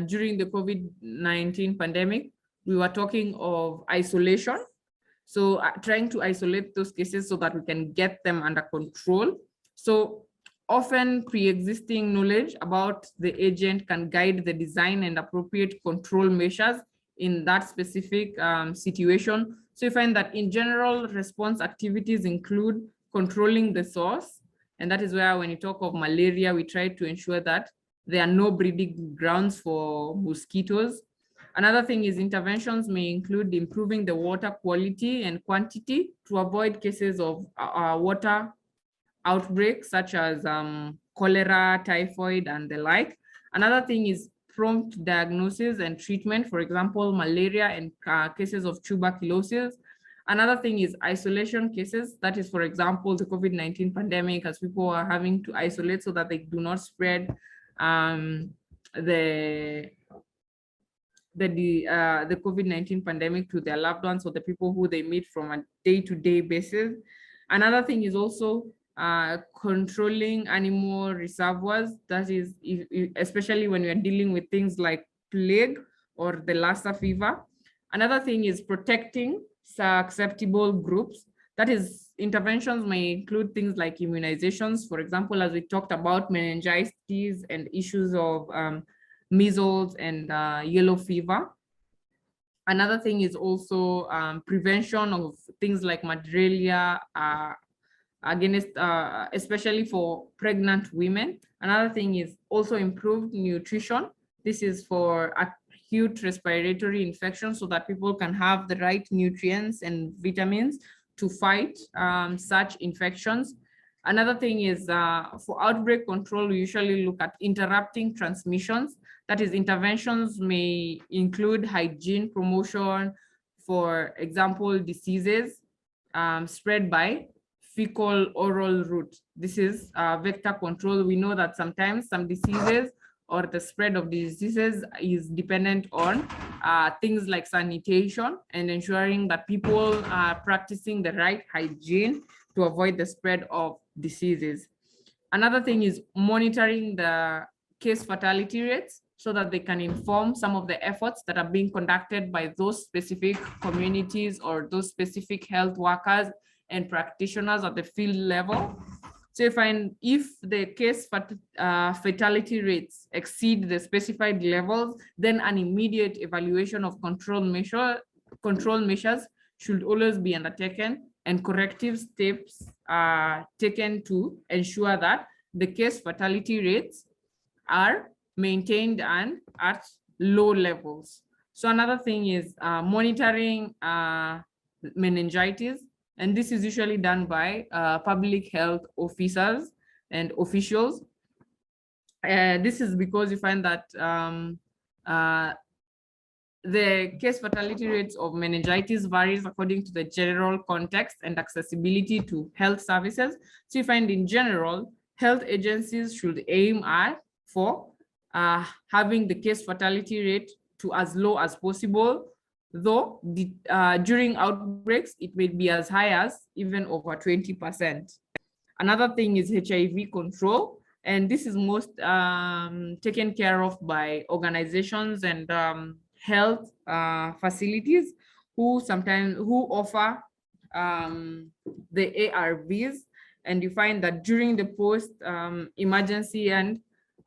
during the COVID-19 pandemic, we were talking of isolation. So trying to isolate those cases so that we can get them under control. So often pre-existing knowledge about the agent can guide the design and appropriate control measures in that specific situation. So you find that in general, response activities include controlling the source. And that is where when you talk of malaria, we try to ensure that there are no breeding grounds for mosquitoes. Another thing is interventions may include improving the water quality and quantity to avoid cases of water outbreaks such as cholera, typhoid, and the like. Another thing is prompt diagnosis and treatment, for example, malaria and cases of tuberculosis. Another thing is isolation cases. That is, for example, the COVID-19 pandemic, as people are having to isolate so that they do not spread the COVID-19 pandemic to their loved ones or the people who they meet from a day-to-day basis. Another thing is also controlling animal reservoirs. That is, especially when you're dealing with things like plague or the Lassa fever. Another thing is protecting susceptible groups. That is, interventions may include things like immunizations. For example, as we talked about meningitis and issues of measles and yellow fever. Another thing is also prevention of things like malaria against, especially for pregnant women. Another thing is also improved nutrition. This is for acute respiratory infections so that people can have the right nutrients and vitamins to fight such infections. Another thing is for outbreak control, we usually look at interrupting transmissions. That is, interventions may include hygiene promotion, for example, diseases spread by fecal oral route. This is vector control. We know that sometimes some diseases or the spread of diseases is dependent on things like sanitation and ensuring that people are practicing the right hygiene to avoid the spread of diseases. Another thing is monitoring the case fatality rates so that they can inform some of the efforts that are being conducted by those specific communities or those specific health workers and practitioners at the field level. So if the case fatality rates exceed the specified levels, then an immediate evaluation of control measures should always be undertaken, and corrective steps are taken to ensure that the case fatality rates are maintained and at low levels. So another thing is monitoring meningitis, and this is usually done by public health officers and officials. This is because you find that the case fatality rates of meningitis varies according to the general context and accessibility to health services. So you find in general, health agencies should aim for having the case fatality rate to as low as possible, though during outbreaks, it may be as high as even over 20%. Another thing is HIV control, and this is most taken care of by organizations and health facilities who offer the ARVs, and you find that during the post emergency and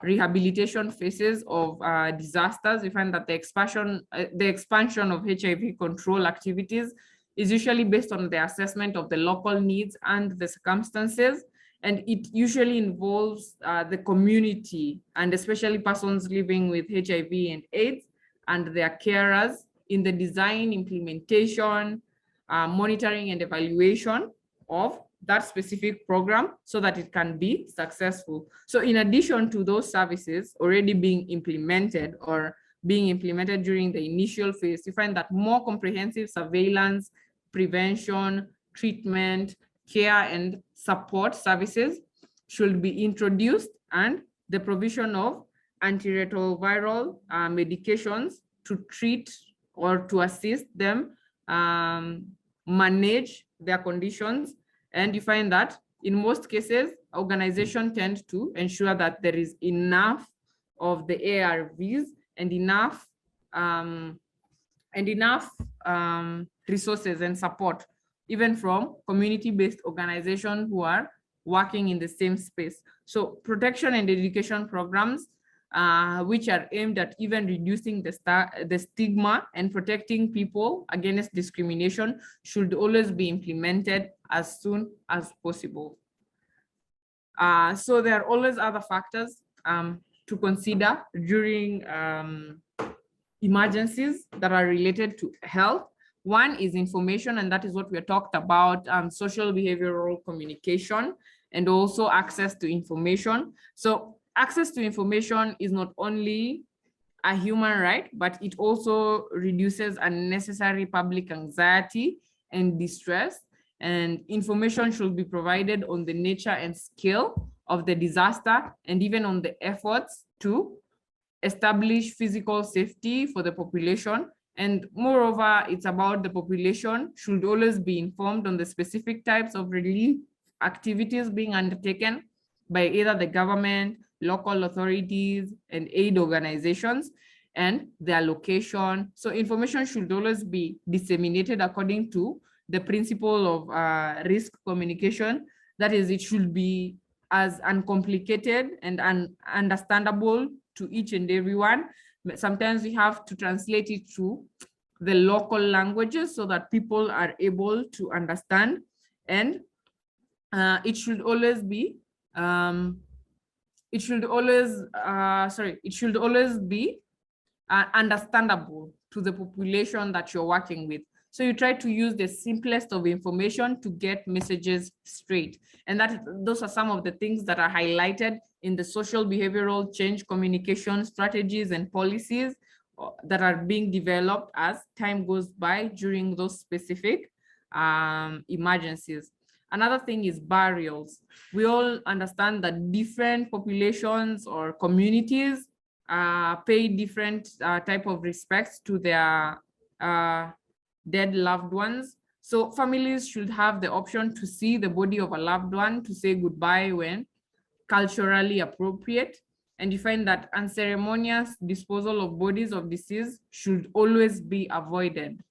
rehabilitation phases of disasters, we find that the expansion of HIV control activities is usually based on the assessment of the local needs and the circumstances, and it usually involves the community and especially persons living with HIV and AIDS and their carers in the design, implementation, monitoring and evaluation of that specific program so that it can be successful. So in addition to those services already being implemented or being implemented during the initial phase, you find that more comprehensive surveillance, prevention, treatment, care, and support services should be introduced, and the provision of antiretroviral medications to treat or to assist them manage their conditions. And you find that in most cases, organizations tend to ensure that there is enough of the ARVs and enough resources and support, even from community-based organizations who are working in the same space. So protection and education programs, which are aimed at even reducing the stigma and protecting people against discrimination, should always be implemented as soon as possible. So there are always other factors to consider during emergencies that are related to health. One is information, and that is what we talked about, social behavioral communication, and also access to information. So access to information is not only a human right, but it also reduces unnecessary public anxiety and distress. And information should be provided on the nature and scale of the disaster, and even on the efforts to establish physical safety for the population. And moreover, it's about the population should always be informed on the specific types of relief activities being undertaken by either the government, local authorities, and aid organizations, and their location. So information should always be disseminated according to the principle of risk communication. That is, it should be as uncomplicated and understandable to each and everyone. Sometimes we have to translate it to the local languages so that people are able to understand. And it should always be understandable to the population that you're working with. So you try to use the simplest of information to get messages straight. And those are some of the things that are highlighted in the social behavioral change communication strategies and policies that are being developed as time goes by during those specific emergencies. Another thing is burials. We all understand that different populations or communities pay different type of respects to their dead loved ones. So families should have the option to see the body of a loved one, to say goodbye when culturally appropriate. And you find that unceremonious disposal of bodies of deceased should always be avoided.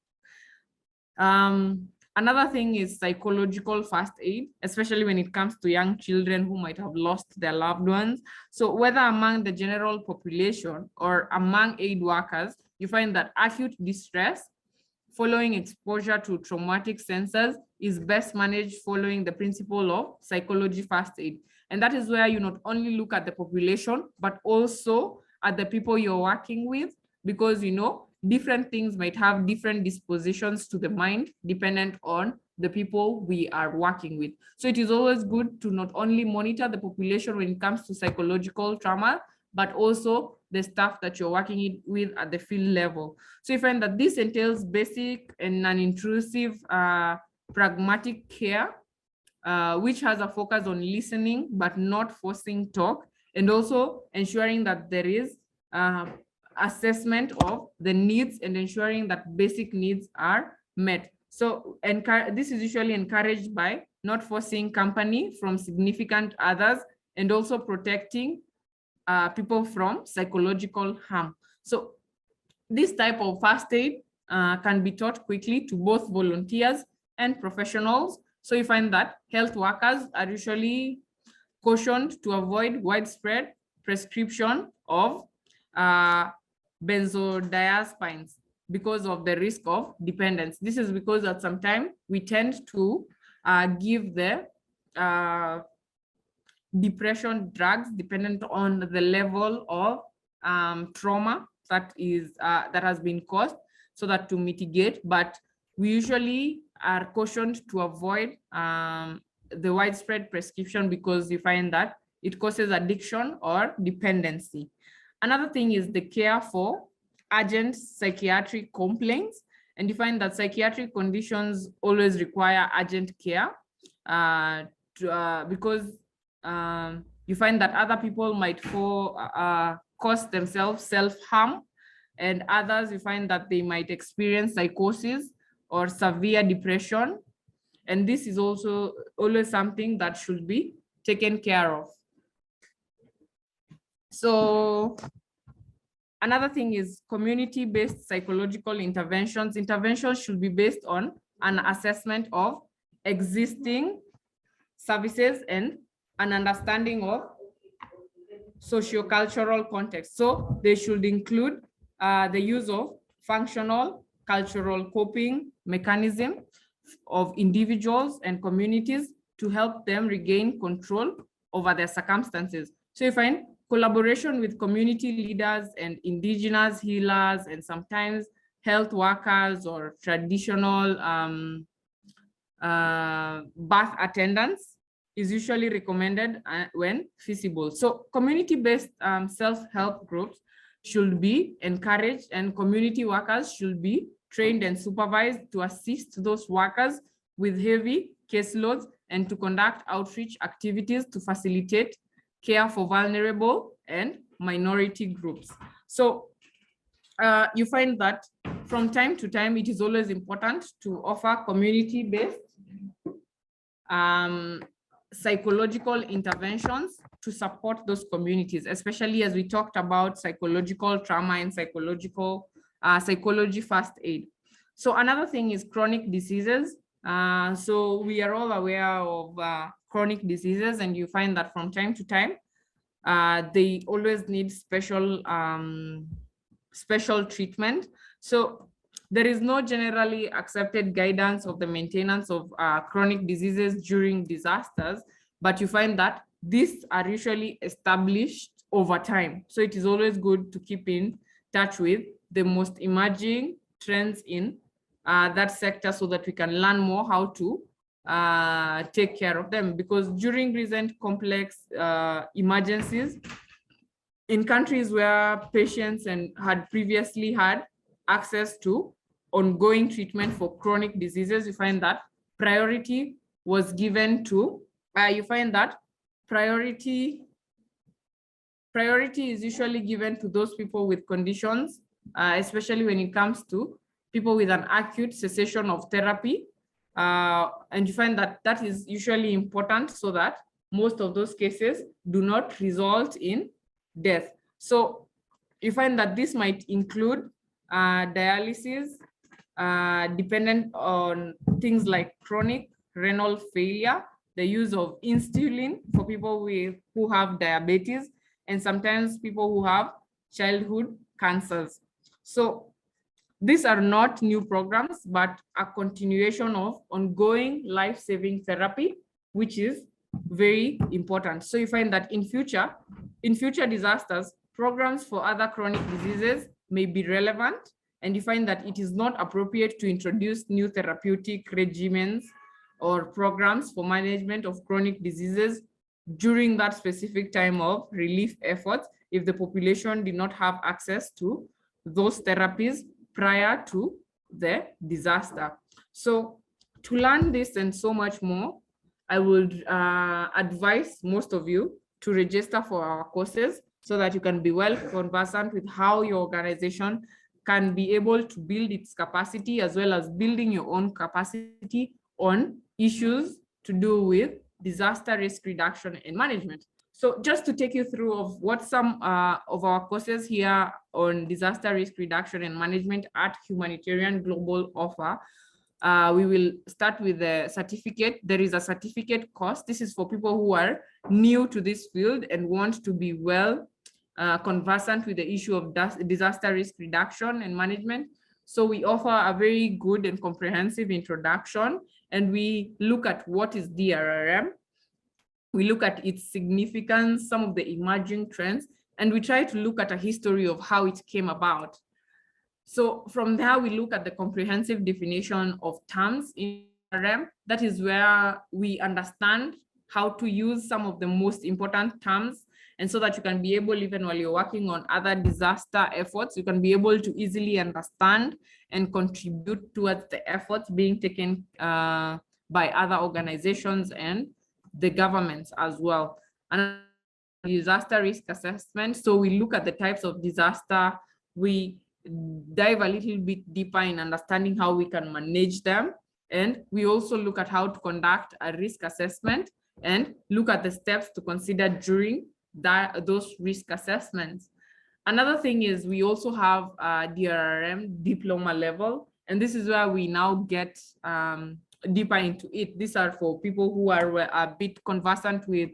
Another thing is psychological first aid, especially when it comes to young children who might have lost their loved ones. So whether among the general population or among aid workers, you find that acute distress following exposure to traumatic sensors is best managed following the principle of psychology first aid. And that is where you not only look at the population, but also at the people you're working with, because different things might have different dispositions to the mind dependent on the people we are working with. So it is always good to not only monitor the population when it comes to psychological trauma, but also the staff that you're working with at the field level. So you find that this entails basic and non-intrusive pragmatic care, which has a focus on listening but not forcing talk, and also ensuring that there is assessment of the needs and ensuring that basic needs are met. So this is usually encouraged by not forcing company from significant others, and also protecting people from psychological harm. So this type of first aid can be taught quickly to both volunteers and professionals. So you find that health workers are usually cautioned to avoid widespread prescription of benzodiazepines because of the risk of dependence. This is because at some time we tend to give the depression drugs dependent on the level of trauma that has been caused, so that to mitigate. But we usually are cautioned to avoid the widespread prescription because you find that it causes addiction or dependency. Another thing is the care for urgent psychiatric complaints, and you find that psychiatric conditions always require urgent care because you find that other people might cause themselves self-harm, and others you find that they might experience psychosis or severe depression. And this is also always something that should be taken care of. So another thing is community-based psychological interventions. Interventions should be based on an assessment of existing services and an understanding of sociocultural context. So they should include the use of functional cultural coping mechanism of individuals and communities to help them regain control over their circumstances. So you find collaboration with community leaders and indigenous healers and sometimes health workers or traditional birth attendants is usually recommended when feasible. So community-based self-help groups should be encouraged, and community workers should be trained and supervised to assist those workers with heavy caseloads and to conduct outreach activities to facilitate care for vulnerable and minority groups. So you find that from time to time, it is always important to offer community-based psychological interventions to support those communities, especially as we talked about psychological trauma and psychology first aid. So another thing is chronic diseases. So we are all aware of chronic diseases, and you find that from time to time, they always need special treatment. So there is no generally accepted guidance of the maintenance of chronic diseases during disasters, but you find that these are usually established over time. So it is always good to keep in touch with the most emerging trends in that sector so that we can learn more how to take care of them. Because during recent complex emergencies, in countries where patients had previously had access to ongoing treatment for chronic diseases, you find that priority was given to, priority is usually given to those people with conditions, especially when it comes to people with an acute cessation of therapy. And you find that that is usually important so that most of those cases do not result in death. So you find that this might include dialysis, dependent on things like chronic renal failure, the use of insulin for people who have diabetes, and sometimes people who have childhood cancers. So these are not new programs, but a continuation of ongoing life-saving therapy, which is very important. So you find that in future disasters, programs for other chronic diseases may be relevant, and you find that it is not appropriate to introduce new therapeutic regimens or programs for management of chronic diseases during that specific time of relief efforts if the population did not have access to those therapies prior to the disaster. So to learn this and so much more, I would advise most of you to register for our courses so that you can be well conversant with how your organization can be able to build its capacity, as well as building your own capacity on issues to do with disaster risk reduction and management. So just to take you through of what some of our courses here on disaster risk reduction and management at Humanitarian Global offer, we will start with the certificate. There is a certificate course. This is for people who are new to this field and want to be well conversant with the issue of disaster risk reduction and management. So we offer a very good and comprehensive introduction, and we look at what is DRRM. We look at its significance, some of the emerging trends, and we try to look at a history of how it came about. So from there, we look at the comprehensive definition of terms in DRRM. That is where we understand how to use some of the most important terms, and so that you can be able, even while you're working on other disaster efforts, you can be able to easily understand and contribute towards the efforts being taken by other organizations and the governments as well. And disaster risk assessment. So we look at the types of disaster, we dive a little bit deeper in understanding how we can manage them. And we also look at how to conduct a risk assessment and look at the steps to consider during those risk assessments. Another thing is we also have DRRM diploma level, and this is where we now get deeper into it. These are for people who are a bit conversant with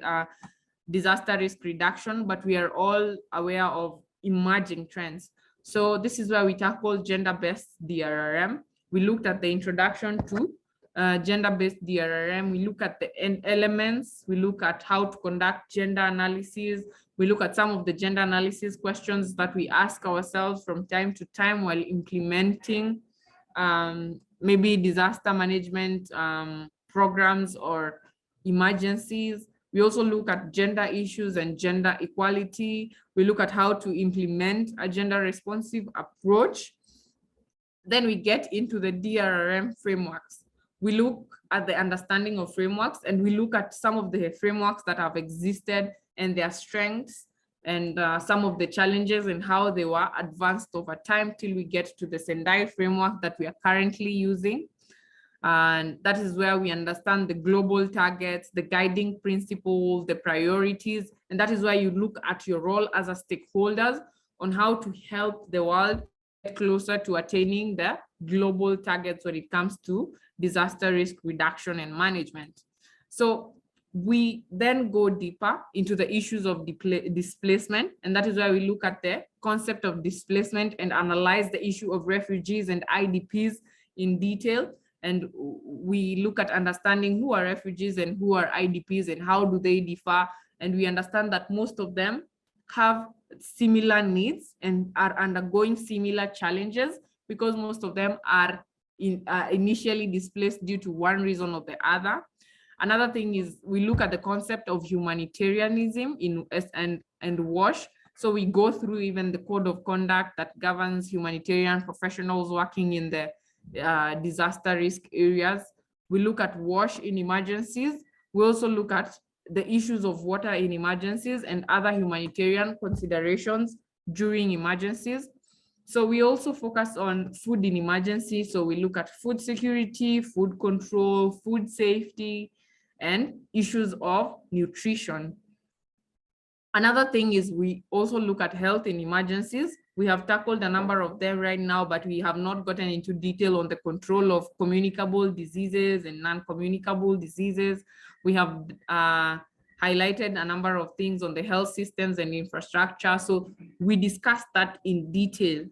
disaster risk reduction, but we are all aware of emerging trends. So this is where we tackle gender-based DRRM. We looked at the introduction to gender-based DRRM, we look at the elements, we look at how to conduct gender analysis, we look at some of the gender analysis questions that we ask ourselves from time to time while implementing maybe disaster management programs or emergencies. We also look at gender issues and gender equality. We look at how to implement a gender responsive approach. Then we get into the DRRM frameworks. We look at the understanding of frameworks, and we look at some of the frameworks that have existed and their strengths and some of the challenges and how they were advanced over time till we get to the Sendai framework that we are currently using. And that is where we understand the global targets, the guiding principles, the priorities, and that is where you look at your role as a stakeholders on how to help the world get closer to attaining the global targets when it comes to disaster risk reduction and management. So we then go deeper into the issues of displacement, and that is why we look at the concept of displacement and analyze the issue of refugees and IDPs in detail. And we look at understanding who are refugees and who are IDPs and how do they differ. And we understand that most of them have similar needs and are undergoing similar challenges because most of them are initially displaced due to one reason or the other. Another thing is we look at the concept of humanitarianism and WASH. So we go through even the code of conduct that governs humanitarian professionals working in the disaster risk areas. We look at WASH in emergencies. We also look at the issues of water in emergencies and other humanitarian considerations during emergencies. So we also focus on food in emergencies. So we look at food security, food control, food safety, and issues of nutrition. Another thing is we also look at health in emergencies. We have tackled a number of them right now, but we have not gotten into detail on the control of communicable diseases and non-communicable diseases. We have highlighted a number of things on the health systems and infrastructure. So we discussed that in detail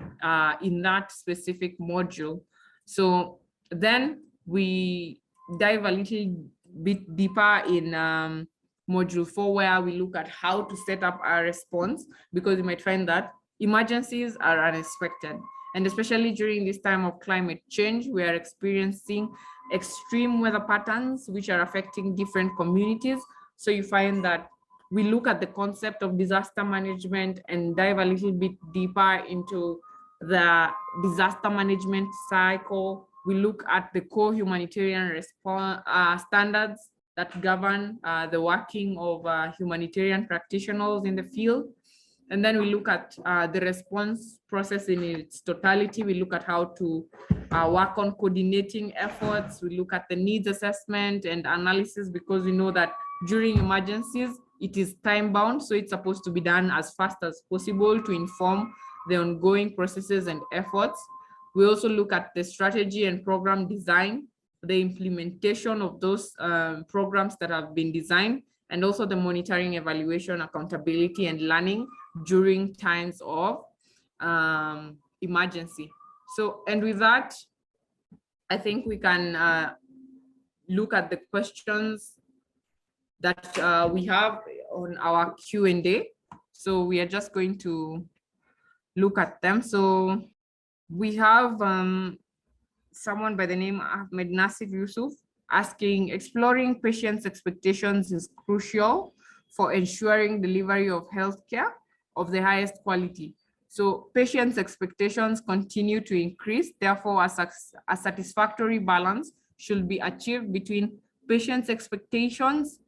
in that specific module. So then we dive a little bit deeper in module 4, where we look at how to set up our response, because you might find that emergencies are unexpected. And especially during this time of climate change, we are experiencing extreme weather patterns, which are affecting different communities. So you find that we look at the concept of disaster management and dive a little bit deeper into the disaster management cycle. We look at the core humanitarian response standards that govern the working of humanitarian practitioners in the field. And then we look at the response process in its totality. We look at how to work on coordinating efforts. We look at the needs assessment and analysis, because we know that during emergencies, it is time bound. So it's supposed to be done as fast as possible to inform the ongoing processes and efforts. We also look at the strategy and program design, the implementation of those programs that have been designed, and also the monitoring, evaluation, accountability, and learning during times of emergency. So, and with that, I think we can look at the questions that we have on our Q&A. So we are just going to look at them. So we have someone by the name Ahmed Nasif Yusuf asking, exploring patients' expectations is crucial for ensuring delivery of healthcare of the highest quality. So patients' expectations continue to increase. Therefore, a satisfactory balance should be achieved between patients' expectations,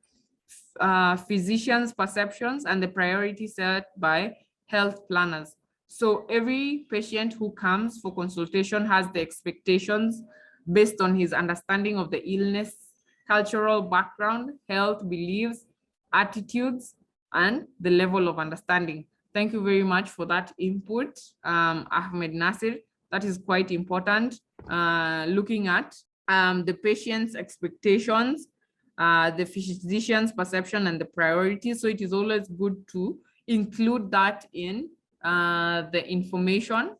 physicians' perceptions, and the priorities set by health planners. So every patient who comes for consultation has the expectations based on his understanding of the illness, cultural background, health beliefs, attitudes, and the level of understanding. Thank you very much for that input, Ahmed Nasir. That is quite important, looking at the patient's expectations, the physician's perception, and the priorities. So it is always good to include that in the information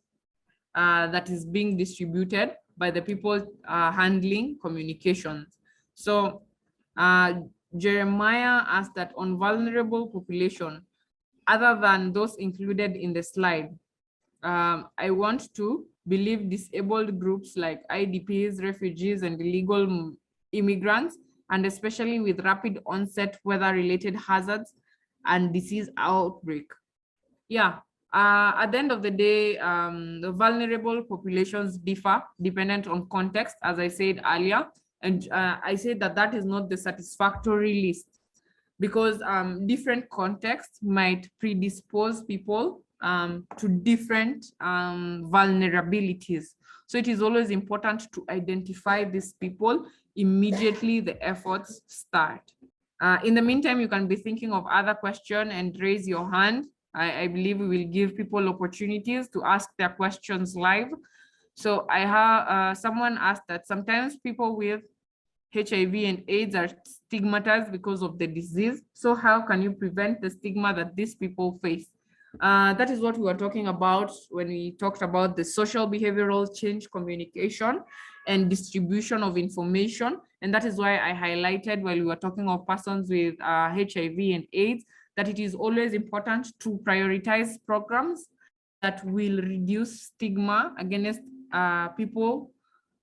that is being distributed by the people handling communications. So Jeremiah asked that on vulnerable population, other than those included in the slide, I want to believe disabled groups like IDPs, refugees, and illegal immigrants, and especially with rapid onset weather-related hazards and disease outbreak. Yeah, at the end of the day, the vulnerable populations differ dependent on context, as I said earlier. And I said that that is not the satisfactory list because different contexts might predispose people to different vulnerabilities. So it is always important to identify these people immediately the efforts start. In the meantime, you can be thinking of other questions and raise your hand. I believe we will give people opportunities to ask their questions live. So I have someone asked that sometimes people with HIV and AIDS are stigmatized because of the disease. So how can you prevent the stigma that these people face? That is what we were talking about when we talked about the social behavioral change communication and distribution of information. And that is why I highlighted while we were talking of persons with HIV and AIDS, that it is always important to prioritize programs that will reduce stigma against people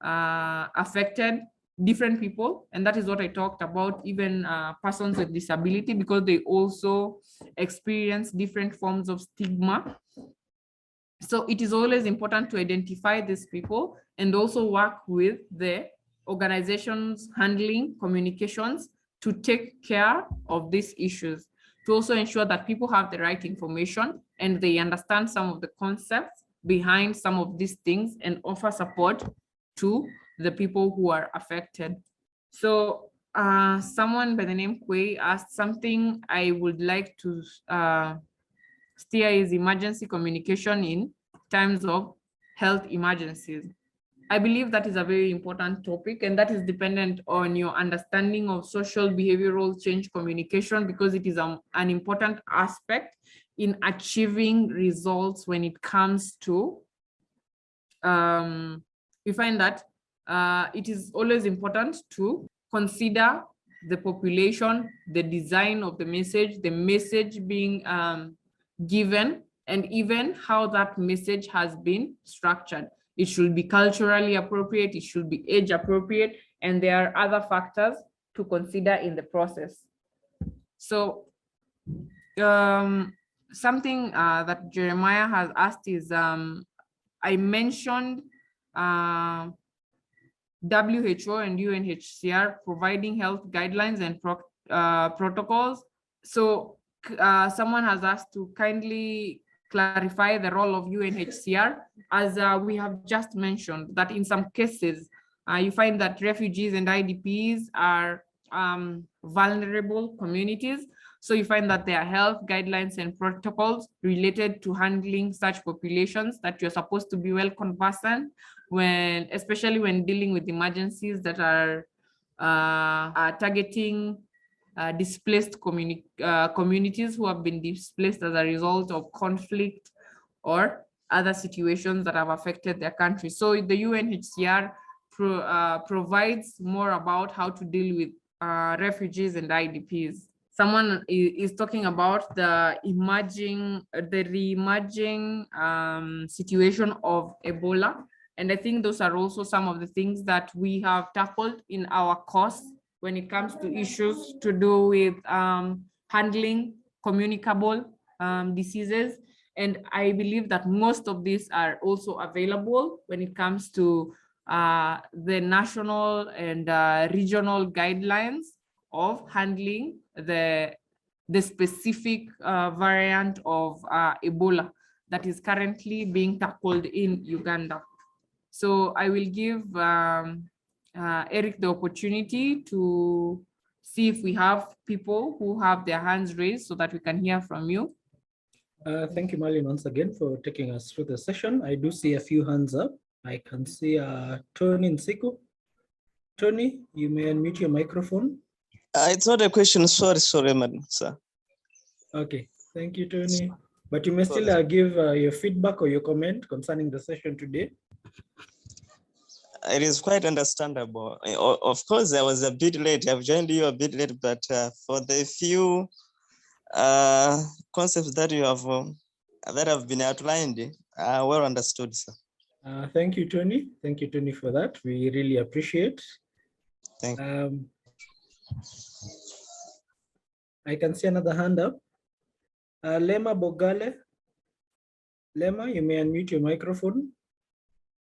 affected, different people. And that is what I talked about, even persons with disability, because they also experience different forms of stigma. So it is always important to identify these people and also work with the organizations handling communications to take care of these issues, to also ensure that people have the right information and they understand some of the concepts behind some of these things and offer support to the people who are affected. So someone by the name Kwei asked something I would like to steer is emergency communication in times of health emergencies. I believe that is a very important topic, and that is dependent on your understanding of social behavioral change communication, because it is an important aspect in achieving results when it comes to, we find that it is always important to consider the population, the design of the message being given, and even how that message has been structured. It should be culturally appropriate, it should be age appropriate, and there are other factors to consider in the process. So something that Jeremiah has asked is, I mentioned WHO and UNHCR providing health guidelines and protocols. So someone has asked to kindly clarify the role of UNHCR, as we have just mentioned that in some cases, you find that refugees and IDPs are vulnerable communities. So you find that there are health guidelines and protocols related to handling such populations that you're supposed to be well conversant when, especially when dealing with emergencies that are targeting displaced communities who have been displaced as a result of conflict or other situations that have affected their country. So the UNHCR provides more about how to deal with refugees and IDPs. Someone is talking about the re-emerging situation of Ebola. And I think those are also some of the things that we have tackled in our course when it comes to issues to do with handling communicable diseases. And I believe that most of these are also available when it comes to the national and regional guidelines of handling the specific variant of Ebola that is currently being tackled in Uganda. So I will give Eric the opportunity to see if we have people who have their hands raised so that we can hear from you. Thank you, Marlene, once again for taking us through the session. I do see a few hands up. I can see Tony Nsiku. Tony, you may unmute your microphone. It's not a question. Sorry, madam, sir. Okay, thank you, Tony. But you may still give your feedback or your comment concerning the session today. It is quite understandable. Of course, I was a bit late. I've joined you a bit late, but for the few concepts that you have that have been outlined, well understood, sir. Thank you, Tony. Thank you, Tony, for that. We really appreciate. Thank you. I can see another hand up. Lema Bogale. Lema, you may unmute your microphone.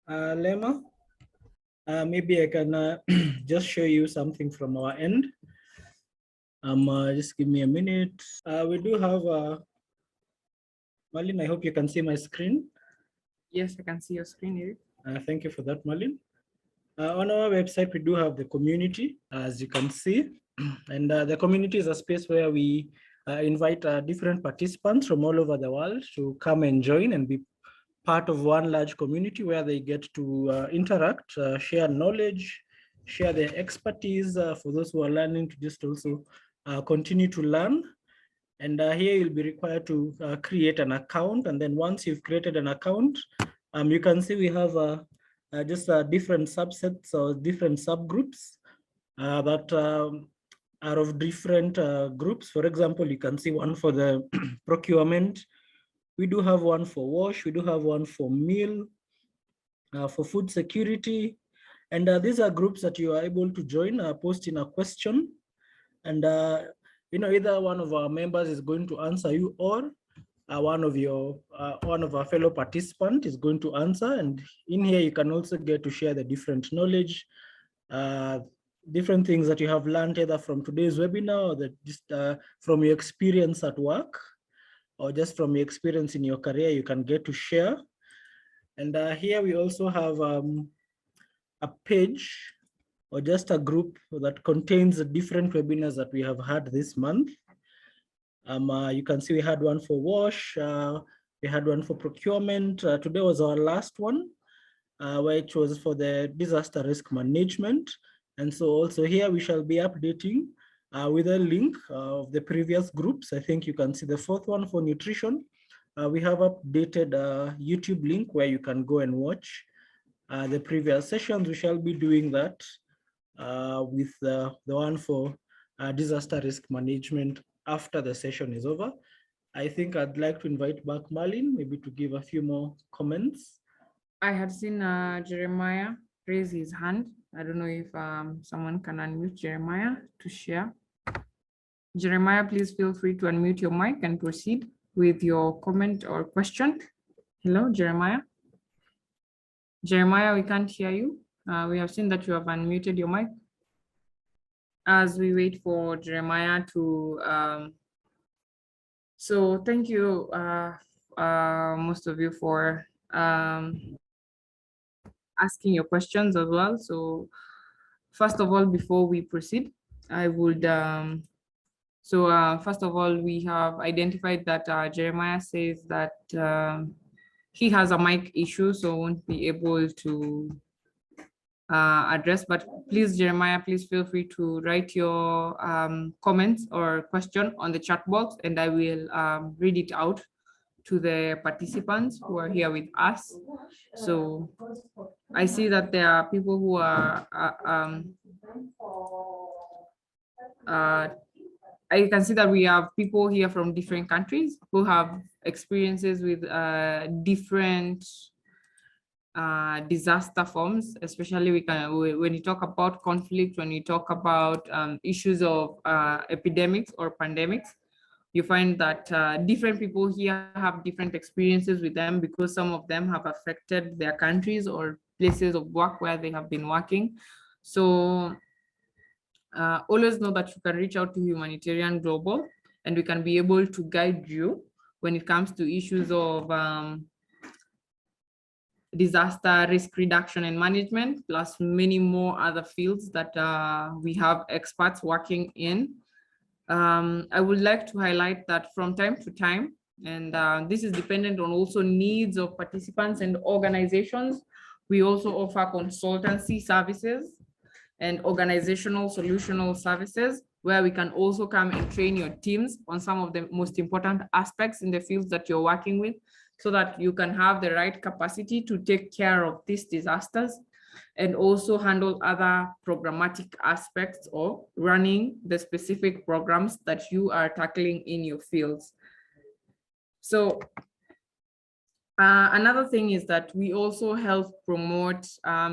Lema, maybe I can just show you something from our end. Just give me a minute. We do have, Marlene, I hope you can see my screen. Yes, I can see your screen, Eric. Thank you for that, Marlene. On our website, we do have the community, as you can see. And the community is a space where we invite different participants from all over the world to come and join and be part of one large community where they get to interact, share knowledge, share their expertise for those who are learning to just also continue to learn. And here you'll be required to create an account. And then once you've created an account, you can see we have just different subsets or different subgroups that are of different groups. For example, you can see one for the procurement. We do have one for wash. We do have one for meal, for food security. And these are groups that you are able to join, post in a question. And either one of our members is going to answer you, or one of our fellow participants is going to answer. And in here, you can also get to share the different knowledge, different things that you have learned either from today's webinar, or that just from your experience at work, or just from your experience in your career, you can get to share. And here we also have a page or just a group that contains the different webinars that we have had this month. You can see we had one for wash, we had one for procurement. Today was our last one, which was for the disaster risk management. And so also here we shall be updating with a link of the previous groups. I think you can see the fourth one for nutrition. We have updated a YouTube link where you can go and watch the previous sessions. We shall be doing that with the one for disaster risk management after the session is over. I think I'd like to invite back Marlene, maybe to give a few more comments. I had seen Jeremiah raise his hand. I don't know if someone can unmute Jeremiah to share. Jeremiah, please feel free to unmute your mic and proceed with your comment or question. Hello, Jeremiah. Jeremiah, we can't hear you. We have seen that you have unmuted your mic. As we wait for Jeremiah to, so thank you, most of you, for asking your questions as well. So first of all, before we proceed, I would, first of all, we have identified that Jeremiah says that he has a mic issue, so won't be able to address, but please, Jeremiah, please feel free to write your comments or question on the chat box, and I will read it out to the participants who are here with us. So I see that there are people who are, I can see that we have people here from different countries who have experiences with different disaster forms, especially when you talk about conflict, when you talk about issues of epidemics or pandemics, you find that different people here have different experiences with them, because some of them have affected their countries or places of work where they have been working. So always know that you can reach out to Humanitarian Global, and we can be able to guide you when it comes to issues of disaster risk reduction and management, plus many more other fields that we have experts working in. I would like to highlight that from time to time, and this is dependent on also needs of participants and organizations, we also offer consultancy services and organizational solutional services, where we can also come and train your teams on some of the most important aspects in the fields that you're working with, so that you can have the right capacity to take care of these disasters. and also handle other programmatic aspects of running the specific programs that you are tackling in your fields. So another thing is that we also help promote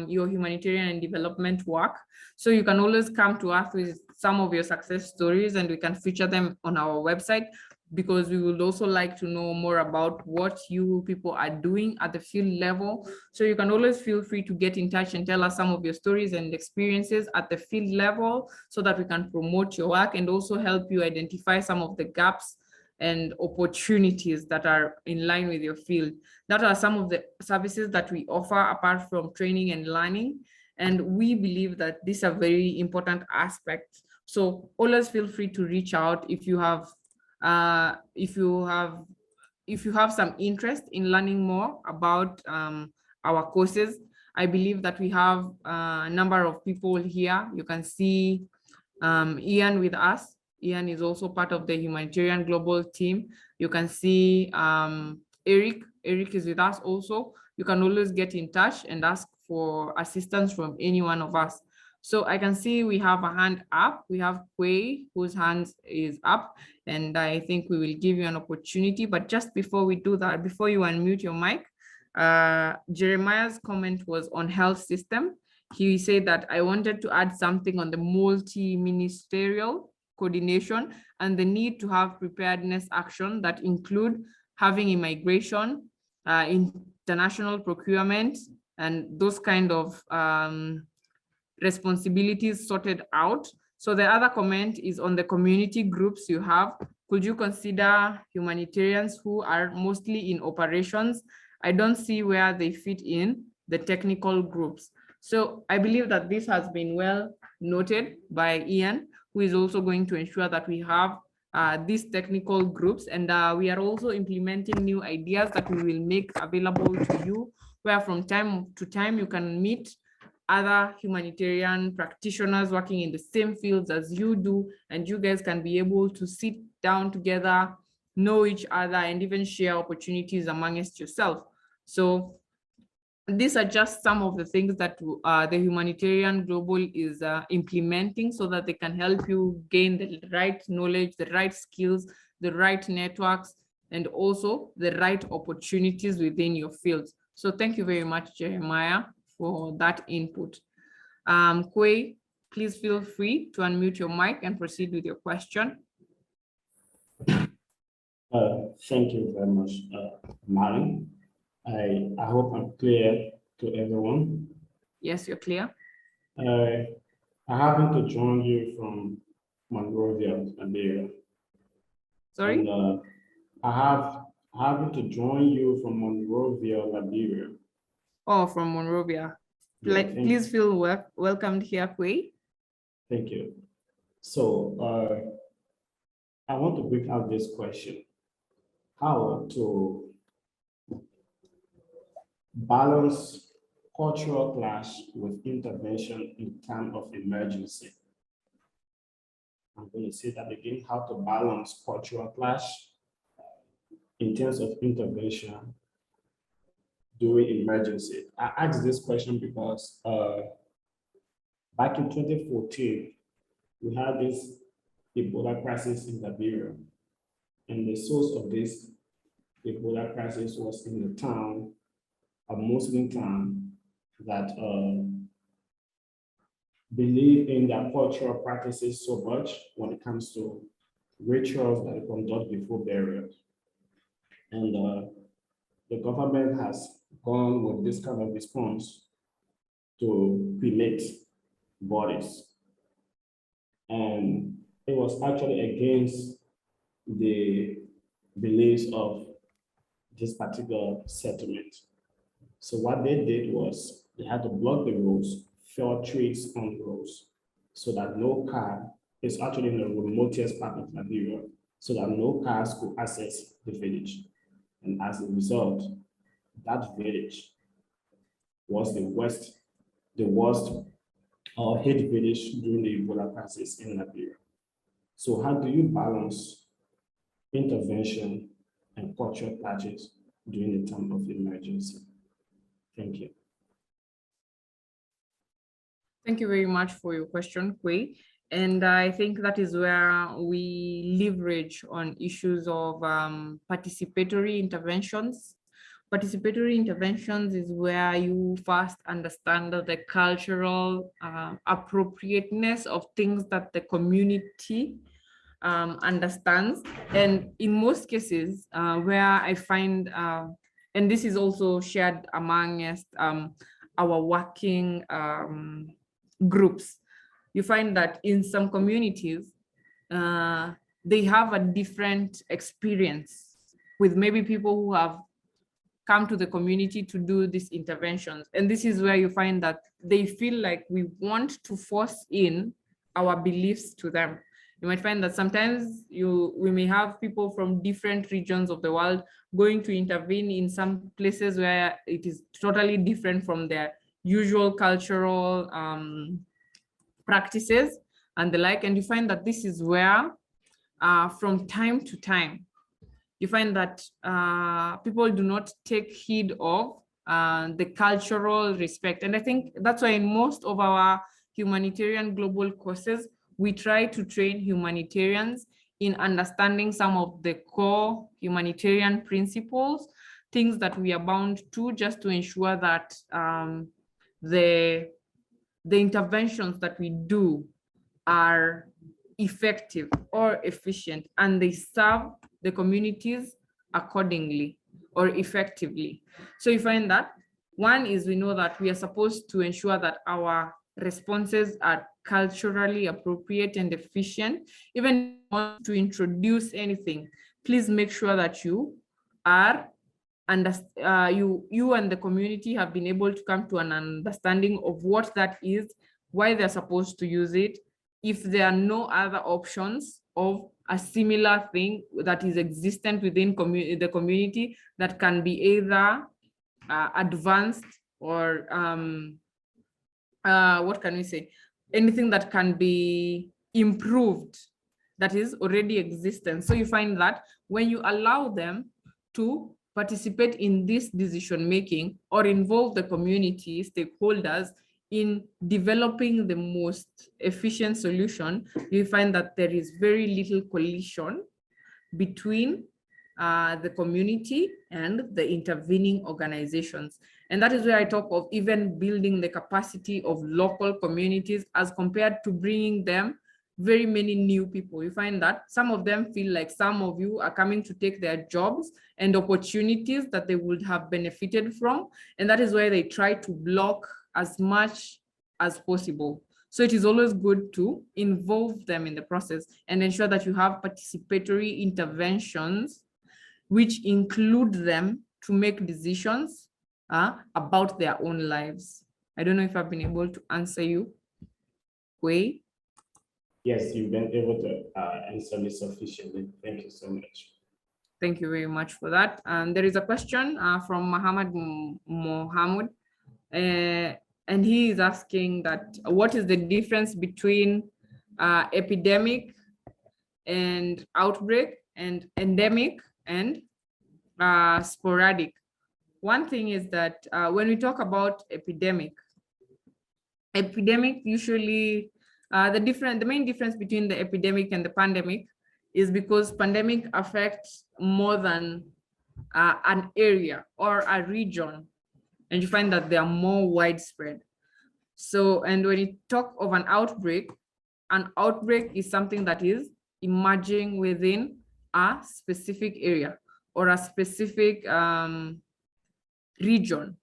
your humanitarian and development work. So you can always come to us with some of your success stories and we can feature them on our website, because we would also like to know more about what you people are doing at the field level. So you can always feel free to get in touch and tell us some of your stories and experiences at the field level so that we can promote your work and also help you identify some of the gaps and opportunities that are in line with your field. That are some of the services that we offer apart from training and learning. And we believe that these are very important aspects. So always feel free to reach out if you have some interest in learning more about our courses. I believe that we have a number of people here. You can see Ian with us. Ian is also part of the Humanitarian Global team. You can see Eric. Eric is with us also. You can always get in touch and ask for assistance from any one of us. So I can see we have a hand up. We have Kwei, whose hand is up, and I think we will give you an opportunity. But just before we do that, before you unmute your mic, Jeremiah's comment was on health system. He said that I wanted to add something on the multi-ministerial coordination and the need to have preparedness action that include having immigration, international procurement, and those kind of responsibilities sorted out. So the other comment is on the community groups you have. Could you consider humanitarians who are mostly in operations? I don't see where they fit in the technical groups. So I believe that this has been well noted by Ian, who is also going to ensure that we have these technical groups, and we are also implementing new ideas that we will make available to you, where from time to time you can meet other humanitarian practitioners working in the same fields as you do, and you guys can be able to sit down together, know each other, and even share opportunities amongst yourself. So these are just some of the things that the Humanitarian Global is implementing so that they can help you gain the right knowledge, the right skills, the right networks, and also the right opportunities within your fields. So thank you very much, Jeremiah, for that input. Kwei, please feel free to unmute your mic and proceed with your question. Thank you very much, Mari. I hope I'm clear to everyone. Yes, you're clear. I happen to join you from Monrovia, Liberia. Sorry? And I happen to join you from Monrovia, Liberia. Oh, from Monrovia. Yeah, Please feel welcomed here, Kwei. Thank you. So I want to bring out this question: how to balance cultural clash with intervention in time of emergency. I'm going to say that again: how to balance cultural clash in terms of intervention during emergency. I asked this question because back in 2014, we had this Ebola crisis in Liberia. And the source of this Ebola crisis was in the town, a Muslim town, that believe in their cultural practices so much when it comes to rituals that they conduct before burial. And the government has gone with this kind of response to cremate bodies. And it was actually against the beliefs of this particular settlement. So what they did was they had to block the roads, fell trees on the roads, so that no car, it's actually in the remotest part of Liberia, so that no cars could access the village. And as a result, that village was the worst or hate village during the Ebola crisis in Liberia. So how do you balance intervention and cultural clashes during the time of emergency? Thank you. Thank you very much for your question, Kwei. And I think that is where we leverage on issues of participatory interventions. Participatory interventions is where you first understand the cultural appropriateness of things that the community understands. And in most cases, where I find, and this is also shared amongst our working groups, you find that in some communities, they have a different experience with maybe people who have come to the community to do these interventions. And this is where you find that they feel like we want to force in our beliefs to them. You might find that sometimes we may have people from different regions of the world going to intervene in some places where it is totally different from their usual cultural practices and the like. And you find that this is where from time to time, you find that people do not take heed of the cultural respect. And I think that's why in most of our humanitarian global courses, we try to train humanitarians in understanding some of the core humanitarian principles, things that we are bound to, just to ensure that the interventions that we do are effective or efficient, and they serve the communities accordingly or effectively. So you find that one is, we know that we are supposed to ensure that our responses are culturally appropriate and efficient. Even if you want to introduce anything, please make sure that you are you and the community have been able to come to an understanding of what that is, why they're supposed to use it, if there are no other options of a similar thing that is existent within the community that can be either advanced or what can we say, anything that can be improved that is already existent. So you find that when you allow them to participate in this decision making or involve the community stakeholders in developing the most efficient solution, you find that there is very little collision between the community and the intervening organizations. And that is where I talk of even building the capacity of local communities as compared to bringing them very many new people. You find that some of them feel like some of you are coming to take their jobs and opportunities that they would have benefited from. And that is why they try to block as much as possible. So it is always good to involve them in the process and ensure that you have participatory interventions which include them to make decisions about their own lives. I don't know if I've been able to answer you, Kwei. Yes, you've been able to answer me sufficiently. Thank you so much. Thank you very much for that. And there is a question from Muhammad Mohammed, and he is asking that what is the difference between epidemic and outbreak and endemic and sporadic? One thing is that when we talk about epidemic usually the main difference between the epidemic and the pandemic is because pandemic affects more than an area or a region, and you find that they are more widespread. So, and when you talk of an outbreak is something that is emerging within a specific area or a specific region.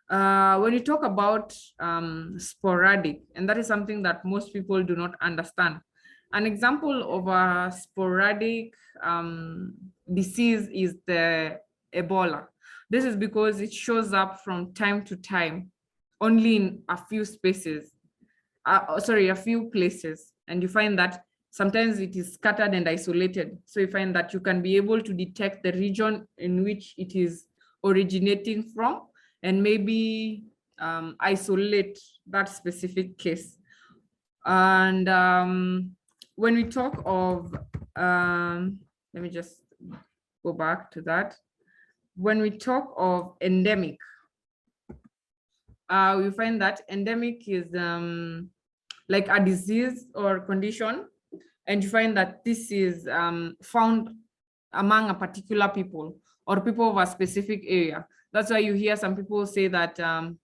When you talk about sporadic, and that is something that most people do not understand. An example of a sporadic disease is the Ebola. This is because it shows up from time to time, only in a few spaces, a few places. And you find that sometimes it is scattered and isolated. So you find that you can be able to detect the region in which it is originating from, and maybe isolate that specific case. And when we talk of, let me just go back to that. When we talk of endemic, we find that endemic is like a disease or condition, and you find that this is found among a particular people or people of a specific area. That's why you hear some people say that,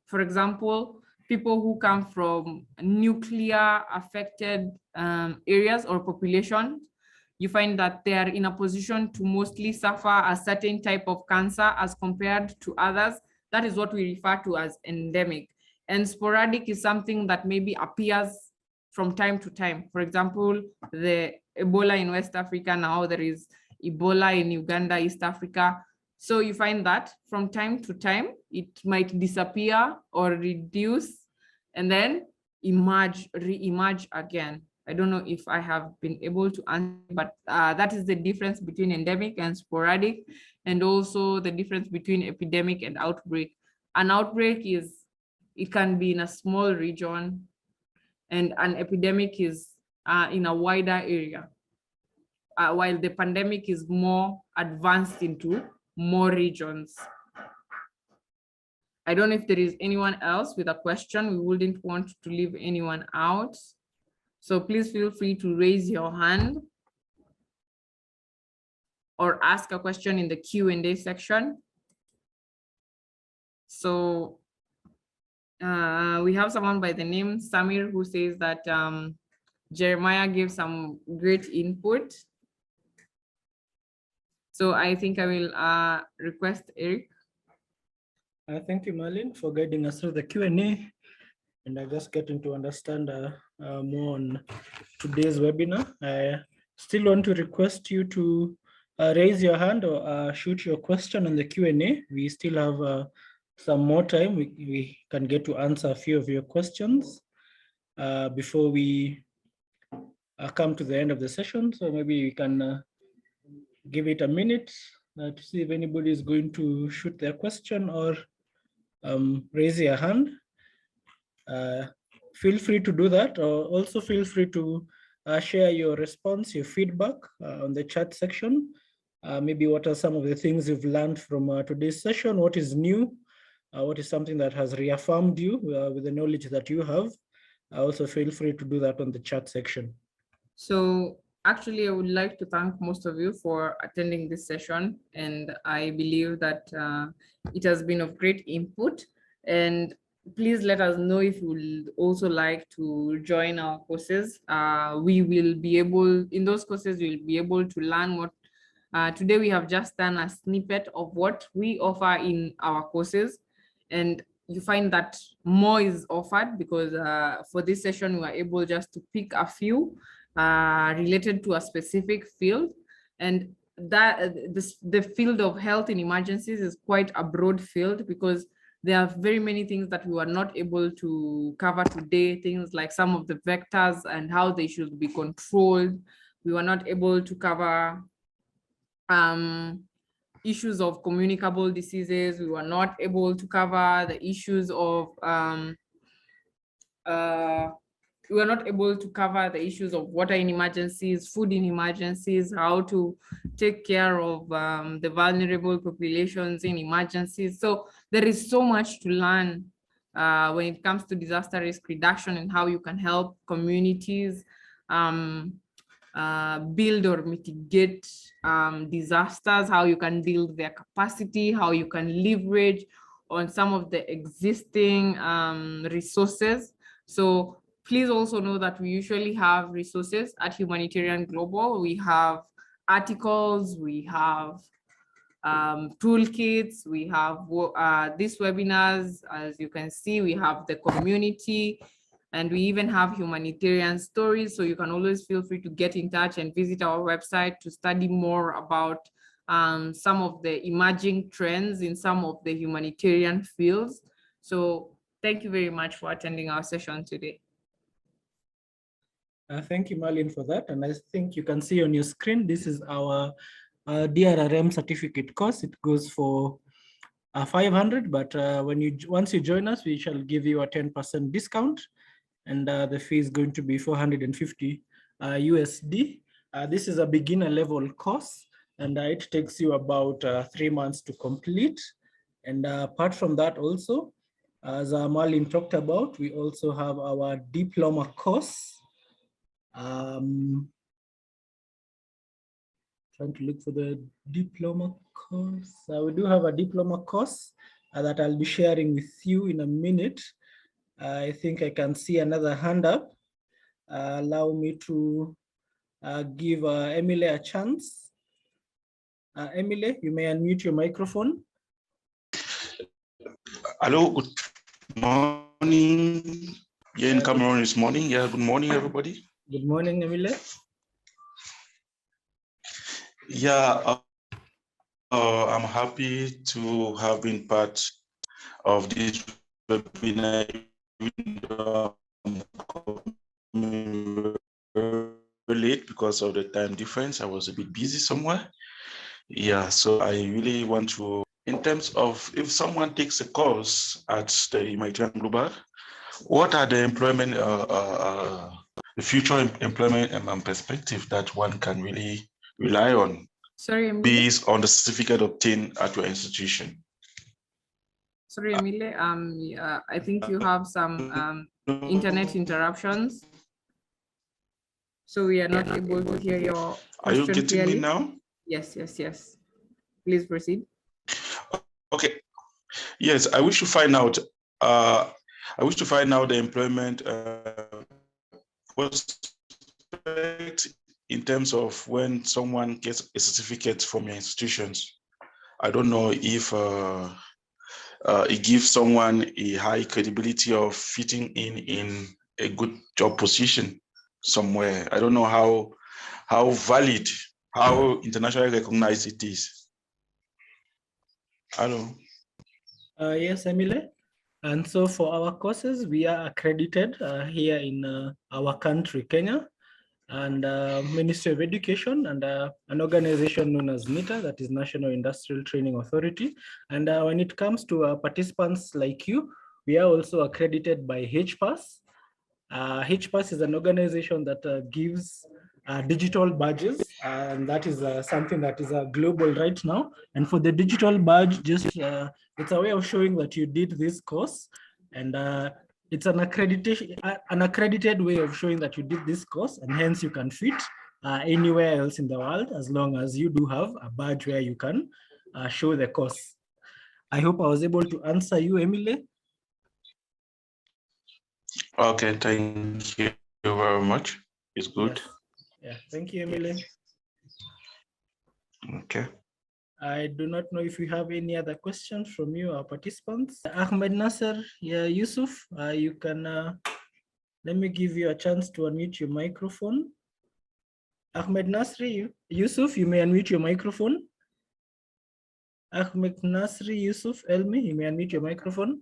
for example, people who come from nuclear affected areas or population, you find that they are in a position to mostly suffer a certain type of cancer as compared to others. That is what we refer to as endemic. And sporadic is something that maybe appears from time to time. For example, the Ebola in West Africa, now there is Ebola in Uganda, East Africa. So you find that from time to time, it might disappear or reduce and then re-emerge again. I don't know if I have been able to answer, but that is the difference between endemic and sporadic, and also the difference between epidemic and outbreak. An outbreak is, it can be in a small region, and an epidemic is in a wider area, while the pandemic is more advanced into more regions. I don't know if there is anyone else with a question. We wouldn't want to leave anyone out. So please feel free to raise your hand or ask a question in the Q&A section. So we have someone by the name Samir who says that Jeremiah gave some great input. So I think I will request Eric. Thank you, Marlene, for guiding us through the Q&A. And I just getting to understand more on today's webinar. I still want to request you to raise your hand or shoot your question on the Q&A. We still have some more time. We can get to answer a few of your questions before we come to the end of the session. So maybe we can give it a minute to see if anybody is going to shoot their question or raise your hand. Feel free to do that, or also feel free to share your response, your feedback on the chat section. Maybe what are some of the things you've learned from today's session? What is new? What is something that has reaffirmed you with the knowledge that you have? Also feel free to do that on the chat section. So actually, I would like to thank most of you for attending this session. And I believe that it has been of great input. And please let us know if you would also like to join our courses. We will be able, in those courses, you'll be able to learn what, today we have just done a snippet of what we offer in our courses. And you find that more is offered because for this session, we were able just to pick a few related to a specific field. And that the field of health in emergencies is quite a broad field because there are very many things that we were not able to cover today, things like some of the vectors and how they should be controlled. We were not able to cover issues of communicable diseases. We were not able to cover the issues of we were not able to cover the issues of water in emergencies, food in emergencies, how to take care of the vulnerable populations in emergencies. So there is so much to learn when it comes to disaster risk reduction and how you can help communities build or mitigate disasters, how you can build their capacity, how you can leverage on some of the existing resources. So please also know that we usually have resources at Humanitarian Global. We have articles, we have toolkits, we have these webinars. As you can see, we have the community, and we even have humanitarian stories. So you can always feel free to get in touch and visit our website to study more about some of the emerging trends in some of the humanitarian fields. So thank you very much for attending our session today. Thank you, Marlene, for that. And I think you can see on your screen, this is our DRRM certificate course. It goes for 500, but once you join us, we shall give you a 10% discount, and the fee is going to be 450 USD. This is a beginner level course, and it takes you about 3 months to complete. And apart from that also, As Marlene talked about, we also have our diploma course. Trying to look for the diploma course. We do have a diploma course that I'll be sharing with you in a minute. I think I can see another hand up. Allow me to give Emily a chance. Emily, you may unmute your microphone. Hello, good morning. Yeah, in Cameroon it's morning. Yeah, good morning, everybody. Good morning, Emily. Yeah, I'm happy to have been part of this webinar. Late because of the time difference. I was a bit busy somewhere. Yeah, so I really want to, in terms of if someone takes a course at the Humanitarian Global, what are the employment, the future employment perspective that one can really rely on? Sorry, Emile. Based on the certificate obtained at your institution? Sorry, Emile. I think you have some internet interruptions, so we are not able to hear your Are you question getting clearly. me now? Yes, yes, yes. Please proceed. Okay. Yes, I wish to find out. The employment prospect in terms of when someone gets a certificate from your institutions. I don't know if it gives someone a high credibility of fitting in a good job position somewhere. I don't know how valid, how internationally recognized it is. Hello. Yes, Emile. And so for our courses, we are accredited here in our country, Kenya, and Ministry of Education and an organization known as NITA, that is National Industrial Training Authority. And when it comes to participants like you, we are also accredited by HPAS. HPAS is an organization that gives digital badges, and that is something that is global right now. And for the digital badge, just it's a way of showing that you did this course, and it's an accredited way of showing that you did this course, and hence you can fit anywhere else in the world as long as you do have a badge where you can show the course. I hope I was able to answer you, Emily. Okay, thank you very much. It's good. Yes. Yeah, thank you, Emily. Okay. I do not know if we have any other questions from you, our participants. Ahmed Nasser, yeah, Yusuf, you can, let me give you a chance to unmute your microphone. Ahmed Nasri, Yusuf, you may unmute your microphone. Ahmed Nasri, Yusuf, Elmi, you may unmute your microphone.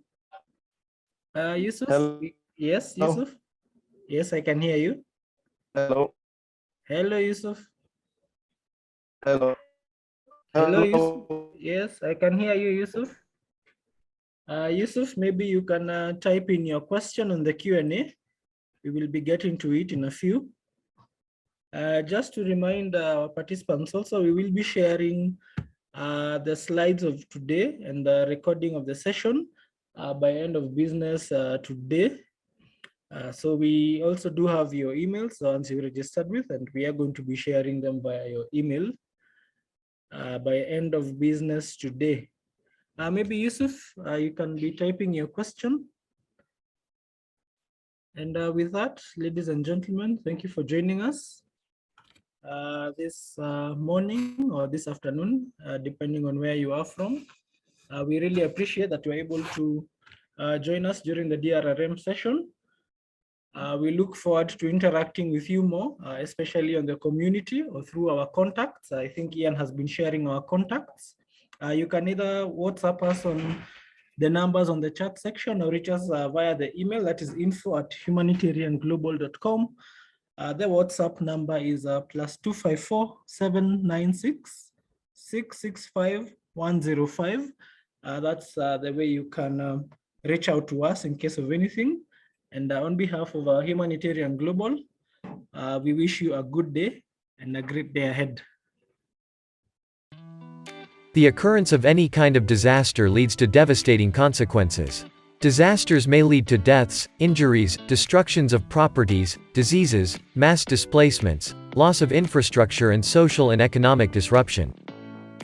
Yusuf, Hello. yes, Yusuf. Yes, I can hear you. Hello. Hello, Yusuf. Hello. Hello, Yusuf. Yes, I can hear you, Yusuf. Yusuf, maybe you can type in your question on the Q&A. We will be getting to it in a few. Just to remind our participants also, we will be sharing the slides of today and the recording of the session by end of business today. So we also do have your emails once you registered with, and we are going to be sharing them via your email by end of business today. Maybe Yusuf, you can be typing your question. And with that, ladies and gentlemen, thank you for joining us this morning or this afternoon, depending on where you are from. We really appreciate that you're able to join us during the DRRM session. We look forward to interacting with you more, especially on the community or through our contacts. I think Ian has been sharing our contacts. You can either WhatsApp us on the numbers on the chat section or reach us via the email, that is info@humanitarianglobal.com. The WhatsApp number is +254 796 665 105. That's the way you can reach out to us in case of anything. And on behalf of Humanitarian Global, we wish you a good day and a great day ahead. The occurrence of any kind of disaster leads to devastating consequences. Disasters may lead to deaths, injuries, destructions of properties, diseases, mass displacements, loss of infrastructure and social and economic disruption.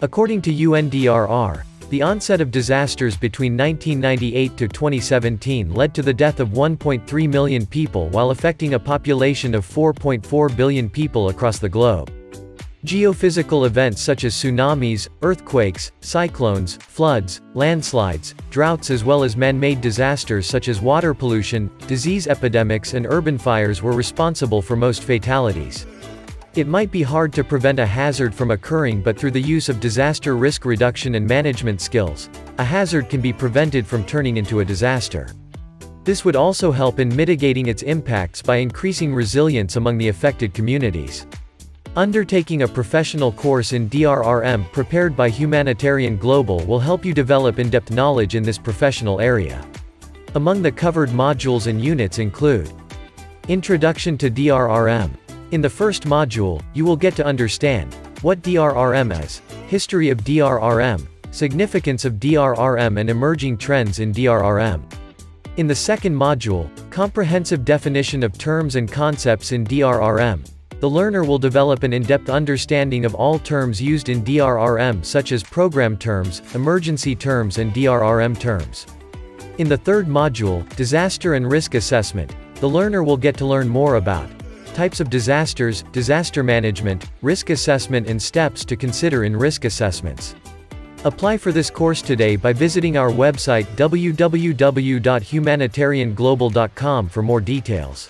According to UNDRR, the onset of disasters between 1998 to 2017 led to the death of 1.3 million people while affecting a population of 4.4 billion people across the globe. Geophysical events such as tsunamis, earthquakes, cyclones, floods, landslides, droughts as well as man-made disasters such as water pollution, disease epidemics and urban fires were responsible for most fatalities. It might be hard to prevent a hazard from occurring, but through the use of disaster risk reduction and management skills, a hazard can be prevented from turning into a disaster. This would also help in mitigating its impacts by increasing resilience among the affected communities. Undertaking a professional course in DRRM prepared by Humanitarian Global will help you develop in-depth knowledge in this professional area. Among the covered modules and units include Introduction to DRRM. In the first module, you will get to understand what DRRM is, history of DRRM, significance of DRRM and emerging trends in DRRM. In the second module, comprehensive definition of terms and concepts in DRRM. The learner will develop an in-depth understanding of all terms used in DRRM such as program terms, emergency terms and DRRM terms. In the third module, Disaster and Risk Assessment, the learner will get to learn more about types of disasters, disaster management, risk assessment and steps to consider in risk assessments. Apply for this course today by visiting our website www.humanitarianglobal.com for more details.